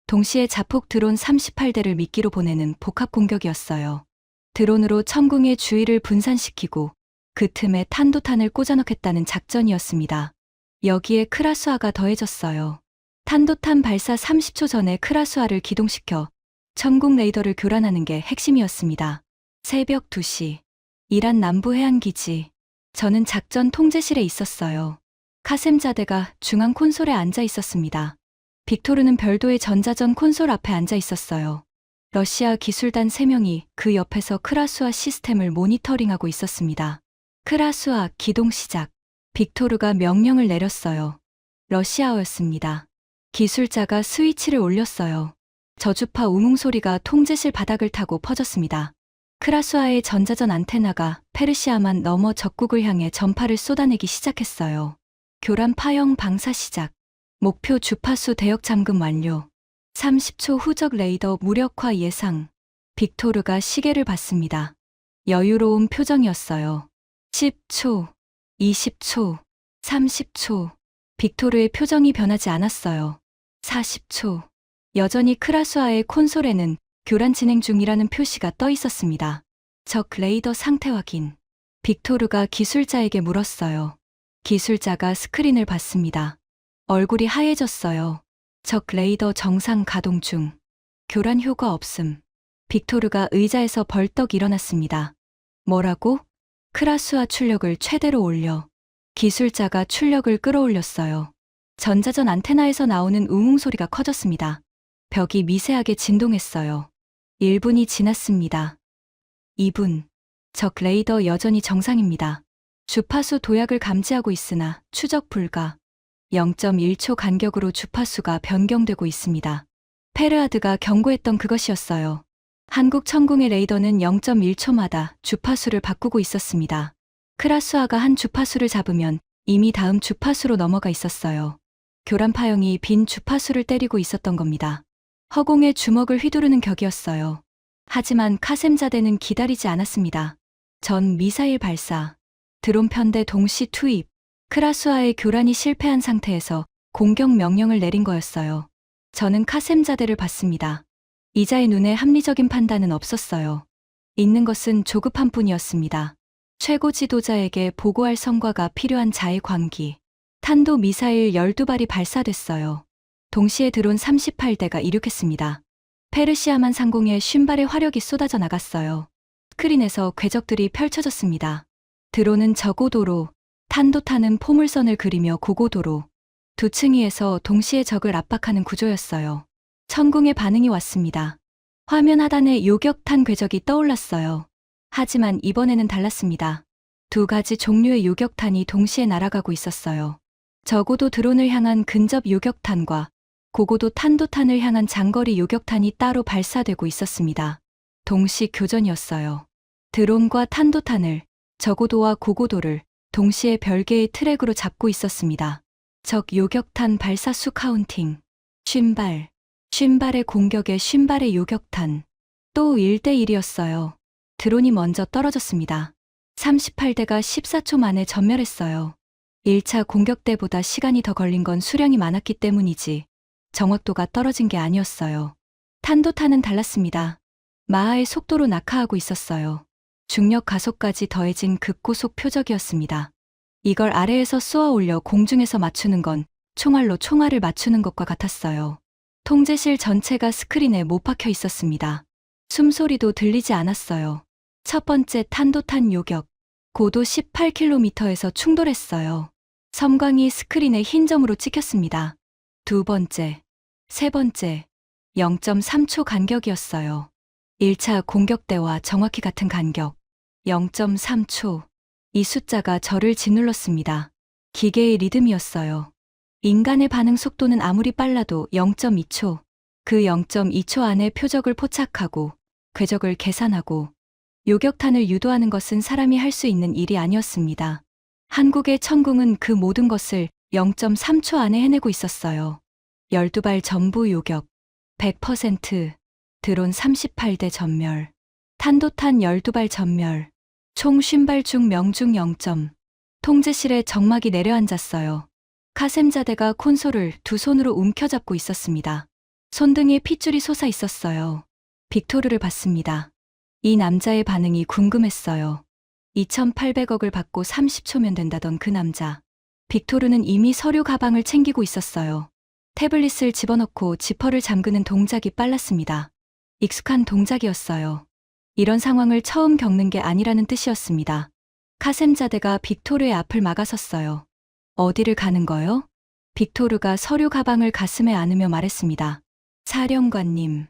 Speaker 1: 동시에 자폭 드론 38대를 미끼로 보내는 복합 공격이었어요. 드론으로 천궁의 주위를 분산시키고 그 틈에 탄도탄을 꽂아넣겠다는 작전이었습니다. 여기에 크라수아가 더해졌어요. 탄도탄 발사 30초 전에 크라수아를 기동시켜 천궁 레이더를 교란하는 게 핵심이었습니다. 새벽 2시, 이란 남부 해안기지. 저는 작전 통제실에 있었어요. 카셈자데가 중앙 콘솔에 앉아 있었습니다. 빅토르는 별도의 전자전 콘솔 앞에 앉아 있었어요. 러시아 기술단 3명이 그 옆에서 크라수아 시스템을 모니터링하고 있었습니다. 크라수아 기동 시작. 빅토르가 명령을 내렸어요. 러시아어였습니다. 기술자가 스위치를 올렸어요. 저주파 우웅 소리가 통제실 바닥을 타고 퍼졌습니다. 크라수아의 전자전 안테나가 페르시아만 넘어 적국을 향해 전파를 쏟아내기 시작했어요. 교란 파형 방사 시작. 목표 주파수 대역 잠금 완료. 30초 후적 레이더 무력화 예상. 빅토르가 시계를 봤습니다. 여유로운 표정이었어요. 10초, 20초, 30초. 빅토르의 표정이 변하지 않았어요. 40초. 여전히 크라수아의 콘솔에는 교란 진행 중이라는 표시가 떠 있었습니다. 적 레이더 상태 확인. 빅토르가 기술자에게 물었어요. 기술자가 스크린을 봤습니다. 얼굴이 하얘졌어요. 적 레이더 정상 가동 중. 교란 효과 없음. 빅토르가 의자에서 벌떡 일어났습니다. 뭐라고? 크라수아 출력을 최대로 올려. 기술자가 출력을 끌어올렸어요. 전자전 안테나에서 나오는 우웅 소리가 커졌습니다. 벽이 미세하게 진동했어요. 1분이 지났습니다. 2분. 적 레이더 여전히 정상입니다. 주파수 도약을 감지하고 있으나 추적 불가. 0.1초 간격으로 주파수가 변경되고 있습니다. 페르하드가 경고했던 그것이었어요. 한국 천궁의 레이더는 0.1초마다 주파수를 바꾸고 있었습니다. 크라수아가 한 주파수를 잡으면 이미 다음 주파수로 넘어가 있었어요. 교란 파형이 빈 주파수를 때리고 있었던 겁니다. 허공에 주먹을 휘두르는 격이었어요. 하지만 카셈자대는 기다리지 않았습니다. 전 미사일 발사, 드론 편대 동시 투입, 크라수아의 교란이 실패한 상태에서 공격 명령을 내린 거였어요. 저는 카셈자대를 봤습니다. 이자의 눈에 합리적인 판단은 없었어요. 있는 것은 조급한 뿐이었습니다. 최고 지도자에게 보고할 성과가 필요한 자의 광기. 탄도 미사일 12발이 발사됐어요. 동시에 드론 38대가 이륙했습니다. 페르시아만 상공에 50발의 화력이 쏟아져 나갔어요. 스크린에서 궤적들이 펼쳐졌습니다. 드론은 저고도로, 탄도탄은 포물선을 그리며 고고도로, 두 층위에서 동시에 적을 압박하는 구조였어요. 천궁의 반응이 왔습니다. 화면 하단에 요격탄 궤적이 떠올랐어요. 하지만 이번에는 달랐습니다. 두 가지 종류의 요격탄이 동시에 날아가고 있었어요. 저고도 드론을 향한 근접 요격탄과 고고도 탄도탄을 향한 장거리 요격탄이 따로 발사되고 있었습니다. 동시 교전이었어요. 드론과 탄도탄을, 저고도와 고고도를 동시에 별개의 트랙으로 잡고 있었습니다. 적 요격탄 발사 수 카운팅. 50발, 50발의 공격에 50발의 요격탄. 또 1대1이었어요. 드론이 먼저 떨어졌습니다. 38대가 14초 만에 전멸했어요. 1차 공격 때보다 시간이 더 걸린 건 수량이 많았기 때문이지 정확도가 떨어진 게 아니었어요. 탄도탄은 달랐습니다. 마하의 속도로 낙하하고 있었어요. 중력 가속까지 더해진 극고속 표적이었습니다. 이걸 아래에서 쏘아 올려 공중에서 맞추는 건 총알로 총알을 맞추는 것과 같았어요. 통제실 전체가 스크린에 못 박혀 있었습니다. 숨소리도 들리지 않았어요. 첫 번째 탄도탄 요격. 고도 18km에서 충돌했어요. 섬광이 스크린에 흰 점으로 찍혔습니다. 두 번째, 세 번째, 0.3초 간격이었어요. 1차 공격 때와 정확히 같은 간격, 0.3초. 이 숫자가 저를 짓눌렀습니다. 기계의 리듬이었어요. 인간의 반응 속도는 아무리 빨라도 0.2초, 그 0.2초 안에 표적을 포착하고, 궤적을 계산하고, 요격탄을 유도하는 것은 사람이 할 수 있는 일이 아니었습니다. 한국의 천궁은 그 모든 것을 0.3초 안에 해내고 있었어요. 12발 전부 요격, 100%, 드론 38대 전멸, 탄도탄 12발 전멸, 총 50발 중 명중 0점. 통제실에 적막이 내려앉았어요. 카셈자대가 콘솔을 두 손으로 움켜잡고 있었습니다. 손등에 핏줄이 솟아 있었어요. 빅토르를 봤습니다. 이 남자의 반응이 궁금했어요. 2,800억을 받고 30초면 된다던 그 남자. 빅토르는 이미 서류 가방을 챙기고 있었어요. 태블릿을 집어넣고 지퍼를 잠그는 동작이 빨랐습니다. 익숙한 동작이었어요. 이런 상황을 처음 겪는 게 아니라는 뜻이었습니다. 카셈자대가 빅토르의 앞을 막아섰어요. 어디를 가는 거요? 빅토르가 서류 가방을 가슴에 안으며 말했습니다. 사령관님,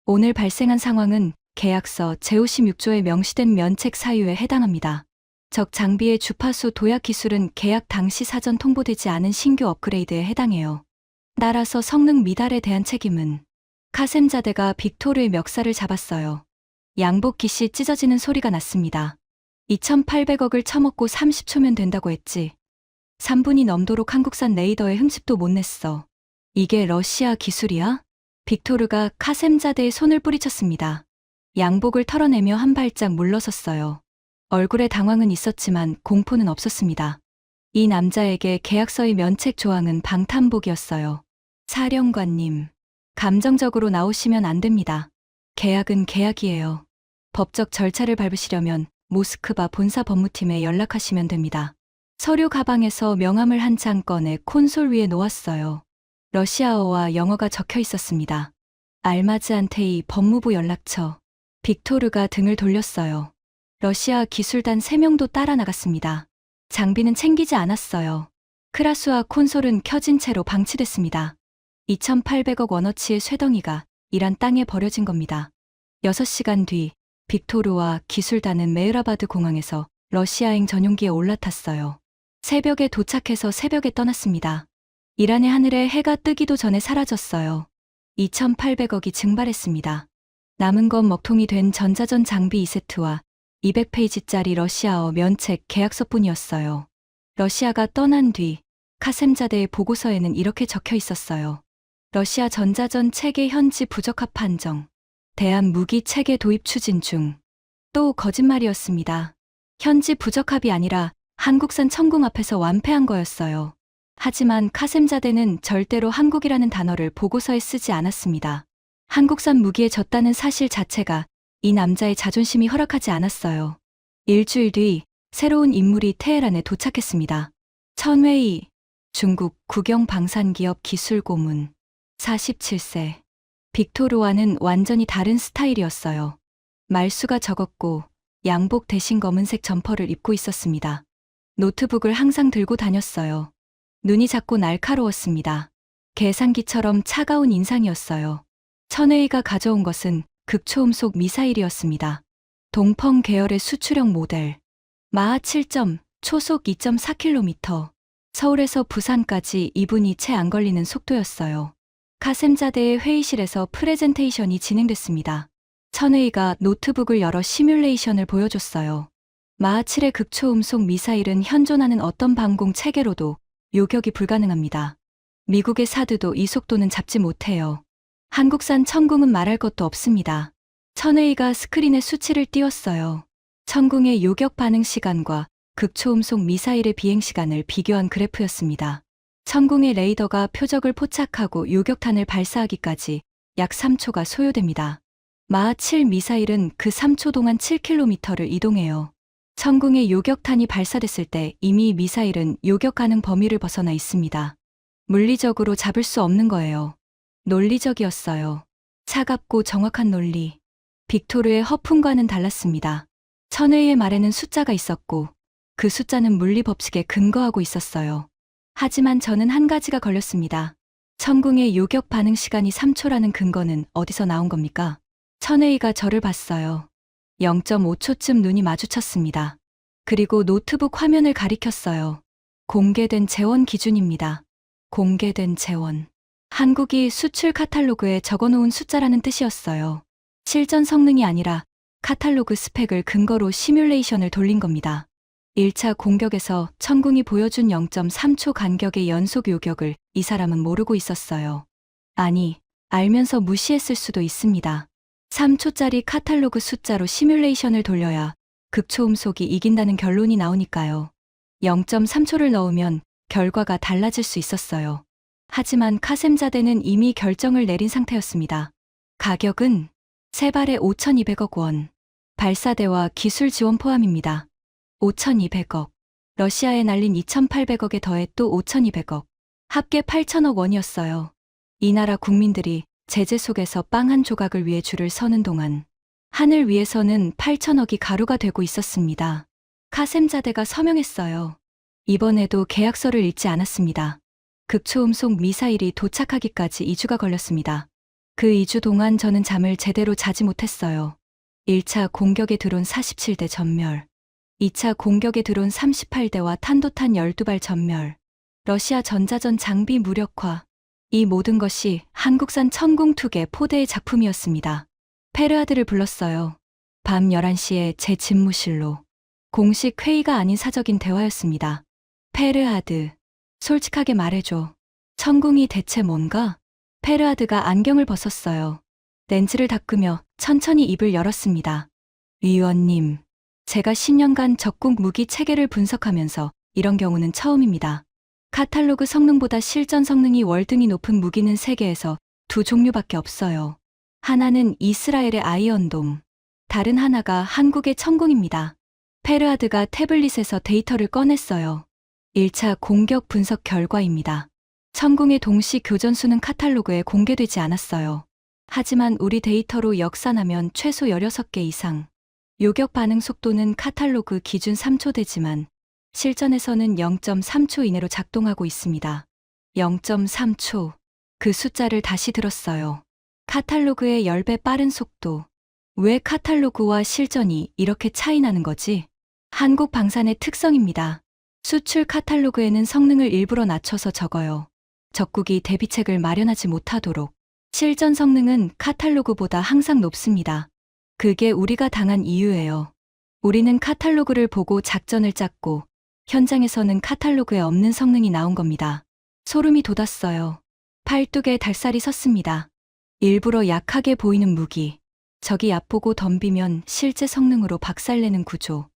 Speaker 1: 오늘 발생한 상황은 계약서 제56조에 명시된 면책 사유에 해당합니다. 적 장비의 주파수 도약 기술은 계약 당시 사전 통보되지 않은 신규 업그레이드에 해당해요. 따라서 성능 미달에 대한 책임은. 카셈자대가 빅토르의 멱살을 잡았어요. 양복 깃이 찢어지는 소리가 났습니다. 2,800억을 처먹고 30초면 된다고 했지. 3분이 넘도록 한국산 레이더에 흠집도 못 냈어. 이게 러시아 기술이야? 빅토르가 카셈자대의 손을 뿌리쳤습니다. 양복을 털어내며 한 발짝 물러섰어요. 얼굴에 당황은 있었지만 공포는 없었습니다. 이 남자에게 계약서의 면책 조항은 방탄복이었어요. 사령관님, 감정적으로 나오시면 안 됩니다. 계약은 계약이에요. 법적 절차를 밟으시려면 모스크바 본사 법무팀에 연락하시면 됩니다. 서류 가방에서 명함을 한 장 꺼내 콘솔 위에 놓았어요. 러시아어와 영어가 적혀 있었습니다. 알마즈안테이 법무부 연락처. 빅토르가 등을 돌렸어요. 러시아 기술단 3명도 따라 나갔습니다. 장비는 챙기지 않았어요. 크라수아 콘솔은 켜진 채로 방치됐습니다. 2,800억 원어치의 쇠덩이가 이란 땅에 버려진 겁니다. 6시간 뒤 빅토르와 기술단은 메흐라바드 공항에서 러시아행 전용기에 올라탔어요. 새벽에 도착해서 새벽에 떠났습니다. 이란의 하늘에 해가 뜨기도 전에 사라졌어요. 2,800억이 증발했습니다. 남은 건 먹통이 된 전자전 장비 2세트와 200페이지짜리 러시아어 면책 계약서뿐이었어요. 러시아가 떠난 뒤 카셈자대의 보고서에는 이렇게 적혀 있었어요. 러시아 전자전 체계 현지 부적합 판정, 대한 무기 체계 도입 추진 중. 또 거짓말이었습니다. 현지 부적합이 아니라 한국산 천궁 앞에서 완패한 거였어요. 하지만 카셈자대는 절대로 한국이라는 단어를 보고서에 쓰지 않았습니다. 한국산 무기에 졌다는 사실 자체가 이 남자의 자존심이 허락하지 않았어요. 일주일 뒤 새로운 인물이 테헤란에 도착했습니다. 천웨이, 중국 국영방산기업 기술고문, 47세. 빅토르와는 완전히 다른 스타일이었어요. 말수가 적었고 양복 대신 검은색 점퍼를 입고 있었습니다. 노트북을 항상 들고 다녔어요. 눈이 작고 날카로웠습니다. 계산기처럼 차가운 인상이었어요. 천웨이가 가져온 것은 극초음속 미사일이었습니다. 동펑 계열의 수출형 모델. 마하 7점, 초속 2.4km. 서울에서 부산까지 2분이 채 안 걸리는 속도였어요. 카셈자대의 회의실에서 프레젠테이션이 진행됐습니다. 천웨이가 노트북을 열어 시뮬레이션을 보여줬어요. 마하 7의 극초음속 미사일은 현존하는 어떤 방공 체계로도 요격이 불가능합니다. 미국의 사드도 이 속도는 잡지 못해요. 한국산 천궁은 말할 것도 없습니다. 천웨이가 스크린에 수치를 띄웠어요. 천궁의 요격 반응 시간과 극초음속 미사일의 비행 시간을 비교한 그래프였습니다. 천궁의 레이더가 표적을 포착하고 요격탄을 발사하기까지 약 3초가 소요됩니다. 마하 7 미사일은 그 3초 동안 7km를 이동해요. 천궁의 요격탄이 발사됐을 때 이미 미사일은 요격 가능 범위를 벗어나 있습니다. 물리적으로 잡을 수 없는 거예요. 논리적이었어요. 차갑고 정확한 논리. 빅토르의 허풍과는 달랐습니다. 천웨이의 말에는 숫자가 있었고 그 숫자는 물리 법칙에 근거하고 있었어요. 하지만 저는 한 가지가 걸렸습니다. 천궁의 요격 반응 시간이 3초라는 근거는 어디서 나온 겁니까? 천웨이가 저를 봤어요. 0.5초쯤 눈이 마주쳤습니다. 그리고 노트북 화면을 가리켰어요. 공개된 재원 기준입니다. 공개된 재원. 한국이 수출 카탈로그에 적어놓은 숫자라는 뜻이었어요. 실전 성능이 아니라 카탈로그 스펙을 근거로 시뮬레이션을 돌린 겁니다. 1차 공격에서 천궁이 보여준 0.3초 간격의 연속 요격을 이 사람은 모르고 있었어요. 아니, 알면서 무시했을 수도 있습니다. 3초짜리 카탈로그 숫자로 시뮬레이션을 돌려야 극초음속이 이긴다는 결론이 나오니까요. 0.3초를 넣으면 결과가 달라질 수 있었어요. 하지만 카셈자대는 이미 결정을 내린 상태였습니다. 가격은 세 발에 5,200억 원. 발사대와 기술 지원 포함입니다. 5,200억. 러시아에 날린 2,800억에 더해 또 5,200억. 합계 8,000억 원이었어요. 이 나라 국민들이 제재 속에서 빵 한 조각을 위해 줄을 서는 동안 하늘 위에서는 8,000억이 가루가 되고 있었습니다. 카셈자대가 서명했어요. 이번에도 계약서를 읽지 않았습니다. 극초음속 미사일이 도착하기까지 2주가 걸렸습니다. 그 2주 동안 저는 잠을 제대로 자지 못했어요. 1차 공격에 들어온 47대 전멸. 2차 공격에 들어온 38대와 탄도탄 12발 전멸. 러시아 전자전 장비 무력화. 이 모든 것이 한국산 천궁 2개 포대의 작품이었습니다. 페르하드를 불렀어요. 밤 11시에 제 집무실로. 공식 회의가 아닌 사적인 대화였습니다. 페르하드, 솔직하게 말해줘. 천궁이 대체 뭔가? 페르하드가 안경을 벗었어요. 렌즈를 닦으며 천천히 입을 열었습니다. 위원님, 제가 10년간 적국 무기 체계를 분석하면서 이런 경우는 처음입니다. 카탈로그 성능보다 실전 성능이 월등히 높은 무기는 세계에서 두 종류밖에 없어요. 하나는 이스라엘의 아이언돔, 다른 하나가 한국의 천궁입니다. 페르하드가 태블릿에서 데이터를 꺼냈어요. 1차 공격 분석 결과입니다. 천궁의 동시 교전수는 카탈로그에 공개되지 않았어요. 하지만 우리 데이터로 역산하면 최소 16개 이상. 요격 반응 속도는 카탈로그 기준 3초대지만 실전에서는 0.3초 이내로 작동하고 있습니다. 0.3초. 그 숫자를 다시 들었어요. 카탈로그의 10배 빠른 속도. 왜 카탈로그와 실전이 이렇게 차이 나는 거지? 한국 방산의 특성입니다. 수출 카탈로그에는 성능을 일부러 낮춰서 적어요. 적국이 대비책을 마련하지 못하도록. 실전 성능은 카탈로그보다 항상 높습니다. 그게 우리가 당한 이유예요. 우리는 카탈로그를 보고 작전을 짰고 현장에서는 카탈로그에 없는 성능이 나온 겁니다. 소름이 돋았어요. 팔뚝에 달살이 섰습니다. 일부러 약하게 보이는 무기. 적이 얕보고 덤비면 실제 성능으로 박살내는 구조.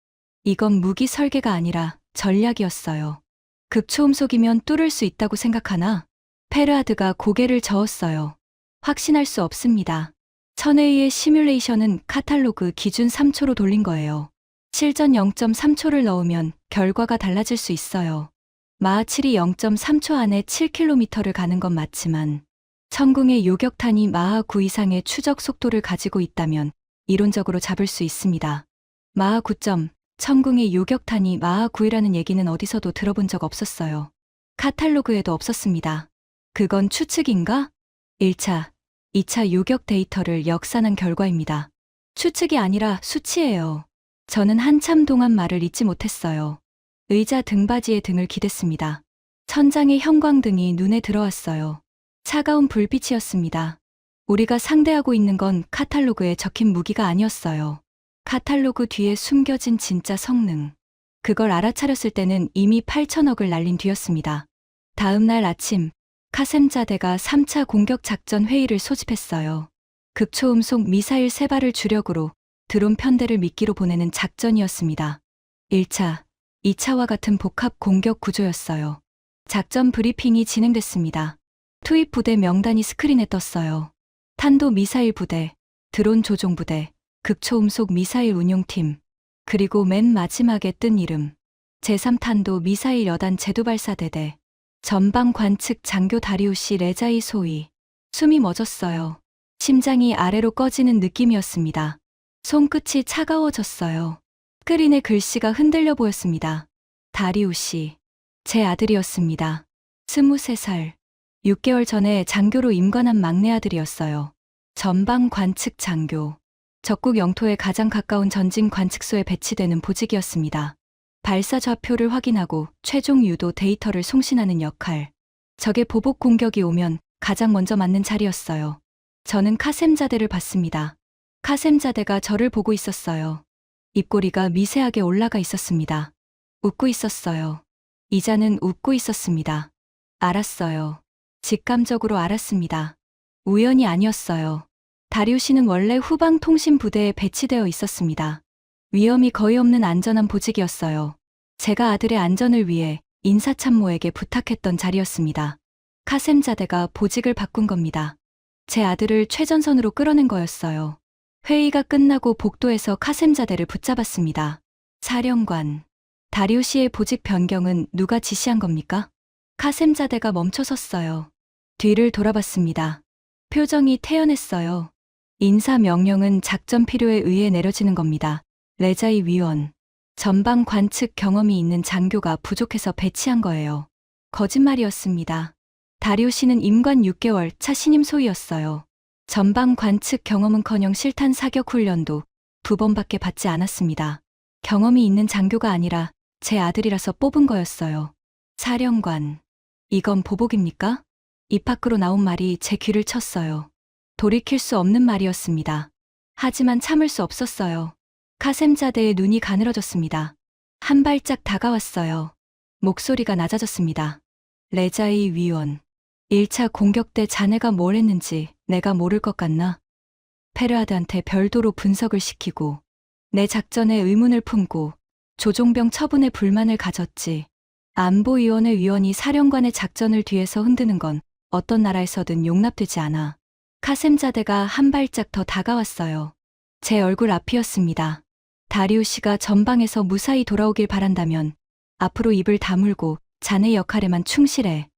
Speaker 1: 이건 무기 설계가 아니라 전략이었어요. 극초음속이면 뚫을 수 있다고 생각하나? 페르아드가 고개를 저었어요. 확신할 수 없습니다. 천회의의 시뮬레이션은 카탈로그 기준 3초로 돌린 거예요. 실전 0.3초를 넣으면 결과가 달라질 수 있어요. 마하 7이 0.3초 안에 7km를 가는 건 맞지만 천궁의 요격탄이 마하 9 이상의 추적 속도를 가지고 있다면 이론적으로 잡을 수 있습니다. 마하 9점, 천궁의 요격탄이 마하 9이라는 얘기는 어디서도 들어본 적 없었어요. 카탈로그에도 없었습니다. 그건 추측인가? 1차, 2차 요격 데이터를 역산한 결과입니다. 추측이 아니라 수치예요. 저는 한참 동안 말을 잇지 못했어요. 의자 등받이에 등을 기댔습니다. 천장의 형광등이 눈에 들어왔어요. 차가운 불빛이었습니다. 우리가 상대하고 있는 건 카탈로그에 적힌 무기가 아니었어요. 카탈로그 뒤에 숨겨진 진짜 성능. 그걸 알아차렸을 때는 이미 8천억을 날린 뒤였습니다. 다음 날 아침, 카셈자대가 3차 공격 작전 회의를 소집했어요. 극초음속 미사일 3발을 주력으로 드론 편대를 미끼로 보내는 작전이었습니다. 1차, 2차와 같은 복합 공격 구조였어요. 작전 브리핑이 진행됐습니다. 투입 부대 명단이 스크린에 떴어요. 탄도 미사일 부대, 드론 조종 부대, 극초음속 미사일 운용팀, 그리고 맨 마지막에 뜬 이름. 제3탄도 미사일 여단 제두발사대대. 전방 관측 장교 다리우시 레자이 소위. 숨이 멎었어요. 심장이 아래로 꺼지는 느낌이었습니다. 손끝이 차가워졌어요. 스크린의 글씨가 흔들려 보였습니다. 다리우시. 제 아들이었습니다. 23살. 6개월 전에 장교로 임관한 막내 아들이었어요. 전방 관측 장교. 적국 영토에 가장 가까운 전진 관측소에 배치되는 보직이었습니다. 발사 좌표를 확인하고 최종 유도 데이터를 송신하는 역할. 적의 보복 공격이 오면 가장 먼저 맞는 자리였어요. 저는 카셈자대를 봤습니다. 카셈자대가 저를 보고 있었어요. 입꼬리가 미세하게 올라가 있었습니다. 웃고 있었어요. 이자는 웃고 있었습니다. 알았어요. 직감적으로 알았습니다. 우연이 아니었어요. 다리우시는 원래 후방 통신 부대에 배치되어 있었습니다. 위험이 거의 없는 안전한 보직이었어요. 제가 아들의 안전을 위해 인사참모에게 부탁했던 자리였습니다. 카셈자대가 보직을 바꾼 겁니다. 제 아들을 최전선으로 끌어낸 거였어요. 회의가 끝나고 복도에서 카셈자대를 붙잡았습니다. 사령관, 다리우시의 보직 변경은 누가 지시한 겁니까? 카셈자대가 멈춰섰어요. 뒤를 돌아봤습니다. 표정이 태연했어요. 인사 명령은 작전 필요에 의해 내려지는 겁니다. 레자이 위원. 전방 관측 경험이 있는 장교가 부족해서 배치한 거예요. 거짓말이었습니다. 다리우시는 임관 6개월 차 신임 소위였어요. 전방 관측 경험은커녕 실탄 사격 훈련도 2번밖에 받지 않았습니다. 경험이 있는 장교가 아니라 제 아들이라서 뽑은 거였어요. 사령관. 이건 보복입니까? 입 밖으로 나온 말이 제 귀를 쳤어요. 돌이킬 수 없는 말이었습니다. 하지만 참을 수 없었어요. 카셈자대의 눈이 가늘어졌습니다. 한 발짝 다가왔어요. 목소리가 낮아졌습니다. 레자이 위원. 1차 공격 때 자네가 뭘 했는지 내가 모를 것 같나? 페르아드한테 별도로 분석을 시키고 내 작전에 의문을 품고 조종병 처분에 불만을 가졌지. 안보위원회 위원이 사령관의 작전을 뒤에서 흔드는 건 어떤 나라에서든 용납되지 않아. 카셈자대가 한 발짝 더 다가왔어요. 제 얼굴 앞이었습니다. 다리우시가 전방에서 무사히 돌아오길 바란다면 앞으로 입을 다물고 자네 역할에만 충실해.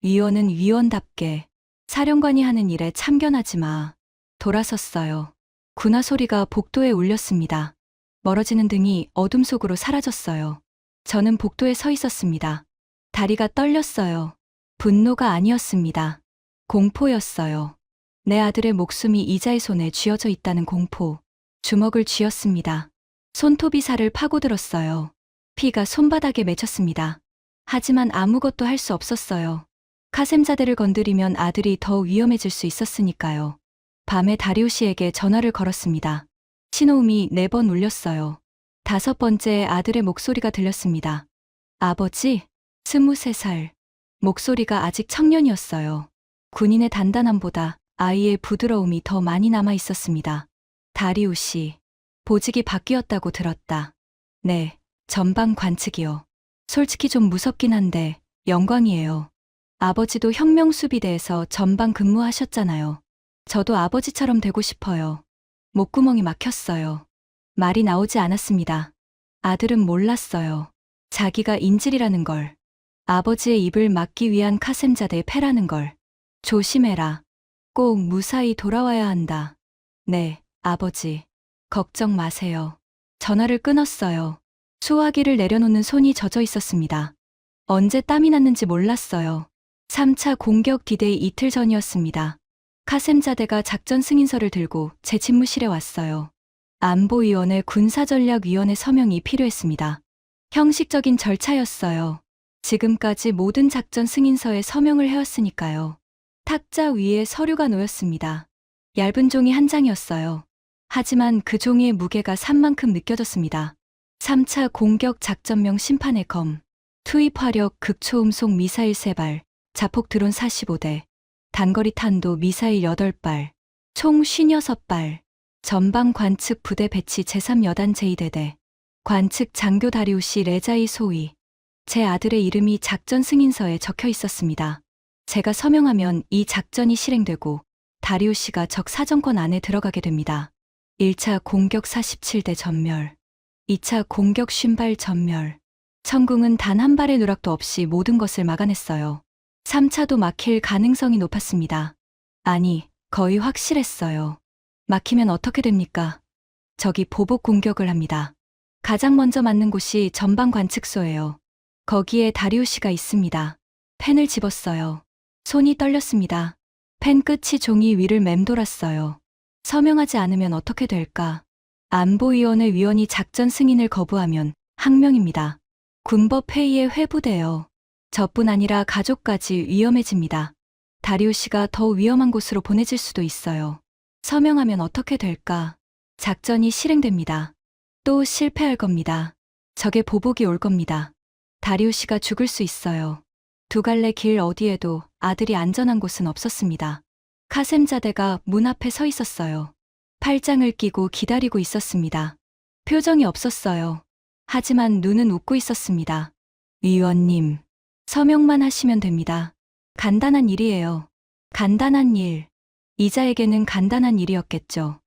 Speaker 1: 위원은 위원답게. 사령관이 하는 일에 참견하지 마. 돌아섰어요. 군화 소리가 복도에 울렸습니다. 멀어지는 등이 어둠 속으로 사라졌어요. 저는 복도에 서 있었습니다. 다리가 떨렸어요. 분노가 아니었습니다. 공포였어요. 내 아들의 목숨이 이자의 손에 쥐어져 있다는 공포. 주먹을 쥐었습니다. 손톱이 살을 파고들었어요. 피가 손바닥에 맺혔습니다. 하지만 아무것도 할 수 없었어요. 카셈자대를 건드리면 아들이 더 위험해질 수 있었으니까요. 밤에 다리우시에게 전화를 걸었습니다. 신호음이 4번 울렸어요. 5번째 아들의 목소리가 들렸습니다. 아버지, 23살. 목소리가 아직 청년이었어요. 군인의 단단함보다 아이의 부드러움이 더 많이 남아 있었습니다. 다리우시, 보직이 바뀌었다고 들었다. 네, 전방 관측이요. 솔직히 좀 무섭긴 한데 영광이에요. 아버지도 혁명수비대에서 전방 근무하셨잖아요. 저도 아버지처럼 되고 싶어요. 목구멍이 막혔어요. 말이 나오지 않았습니다. 아들은 몰랐어요. 자기가 인질이라는 걸. 아버지의 입을 막기 위한 카셈자대의 패라는 걸. 조심해라. 꼭 무사히 돌아와야 한다. 네, 아버지. 걱정 마세요. 전화를 끊었어요. 수화기를 내려놓는 손이 젖어 있었습니다. 언제 땀이 났는지 몰랐어요. 3차 공격 D-Day 이틀 전이었습니다. 카셈자대가 작전 승인서를 들고 제 집무실에 왔어요. 안보위원회 군사전략위원회 서명이 필요했습니다. 형식적인 절차였어요. 지금까지 모든 작전 승인서에 서명을 해왔으니까요. 탁자 위에 서류가 놓였습니다. 얇은 종이 한 장이었어요. 하지만 그 종이의 무게가 산만큼 느껴졌습니다. 3차 공격 작전명 심판의 검, 투입 화력 극초음속 미사일 3발, 자폭 드론 45대, 단거리 탄도 미사일 8발, 총 56발, 전방 관측 부대 배치 제3여단 제2대대, 관측 장교 다리우시 레자이 소위. 제 아들의 이름이 작전 승인서에 적혀 있었습니다. 제가 서명하면 이 작전이 실행되고 다리우시가 적 사정권 안에 들어가게 됩니다. 1차 공격 47대 전멸, 2차 공격 50발 전멸. 천궁은 단 한 발의 누락도 없이 모든 것을 막아냈어요. 3차도 막힐 가능성이 높았습니다. 아니, 거의 확실했어요. 막히면 어떻게 됩니까? 적이 보복 공격을 합니다. 가장 먼저 맞는 곳이 전방 관측소예요. 거기에 다리우시가 있습니다. 펜을 집었어요. 손이 떨렸습니다. 펜 끝이 종이 위를 맴돌았어요. 서명하지 않으면 어떻게 될까? 안보위원회 위원이 작전 승인을 거부하면 항명입니다. 군법회의에 회부돼요. 저뿐 아니라 가족까지 위험해집니다. 다리우시가 더 위험한 곳으로 보내질 수도 있어요. 서명하면 어떻게 될까? 작전이 실행됩니다. 또 실패할 겁니다. 적의 보복이 올 겁니다. 다리우시가 죽을 수 있어요. 두 갈래 길 어디에도 아들이 안전한 곳은 없었습니다. 카셈자대가 문 앞에 서 있었어요. 팔짱을 끼고 기다리고 있었습니다. 표정이 없었어요. 하지만 눈은 웃고 있었습니다. 위원님, 서명만 하시면 됩니다. 간단한 일이에요. 간단한 일. 이자에게는 간단한 일이었겠죠.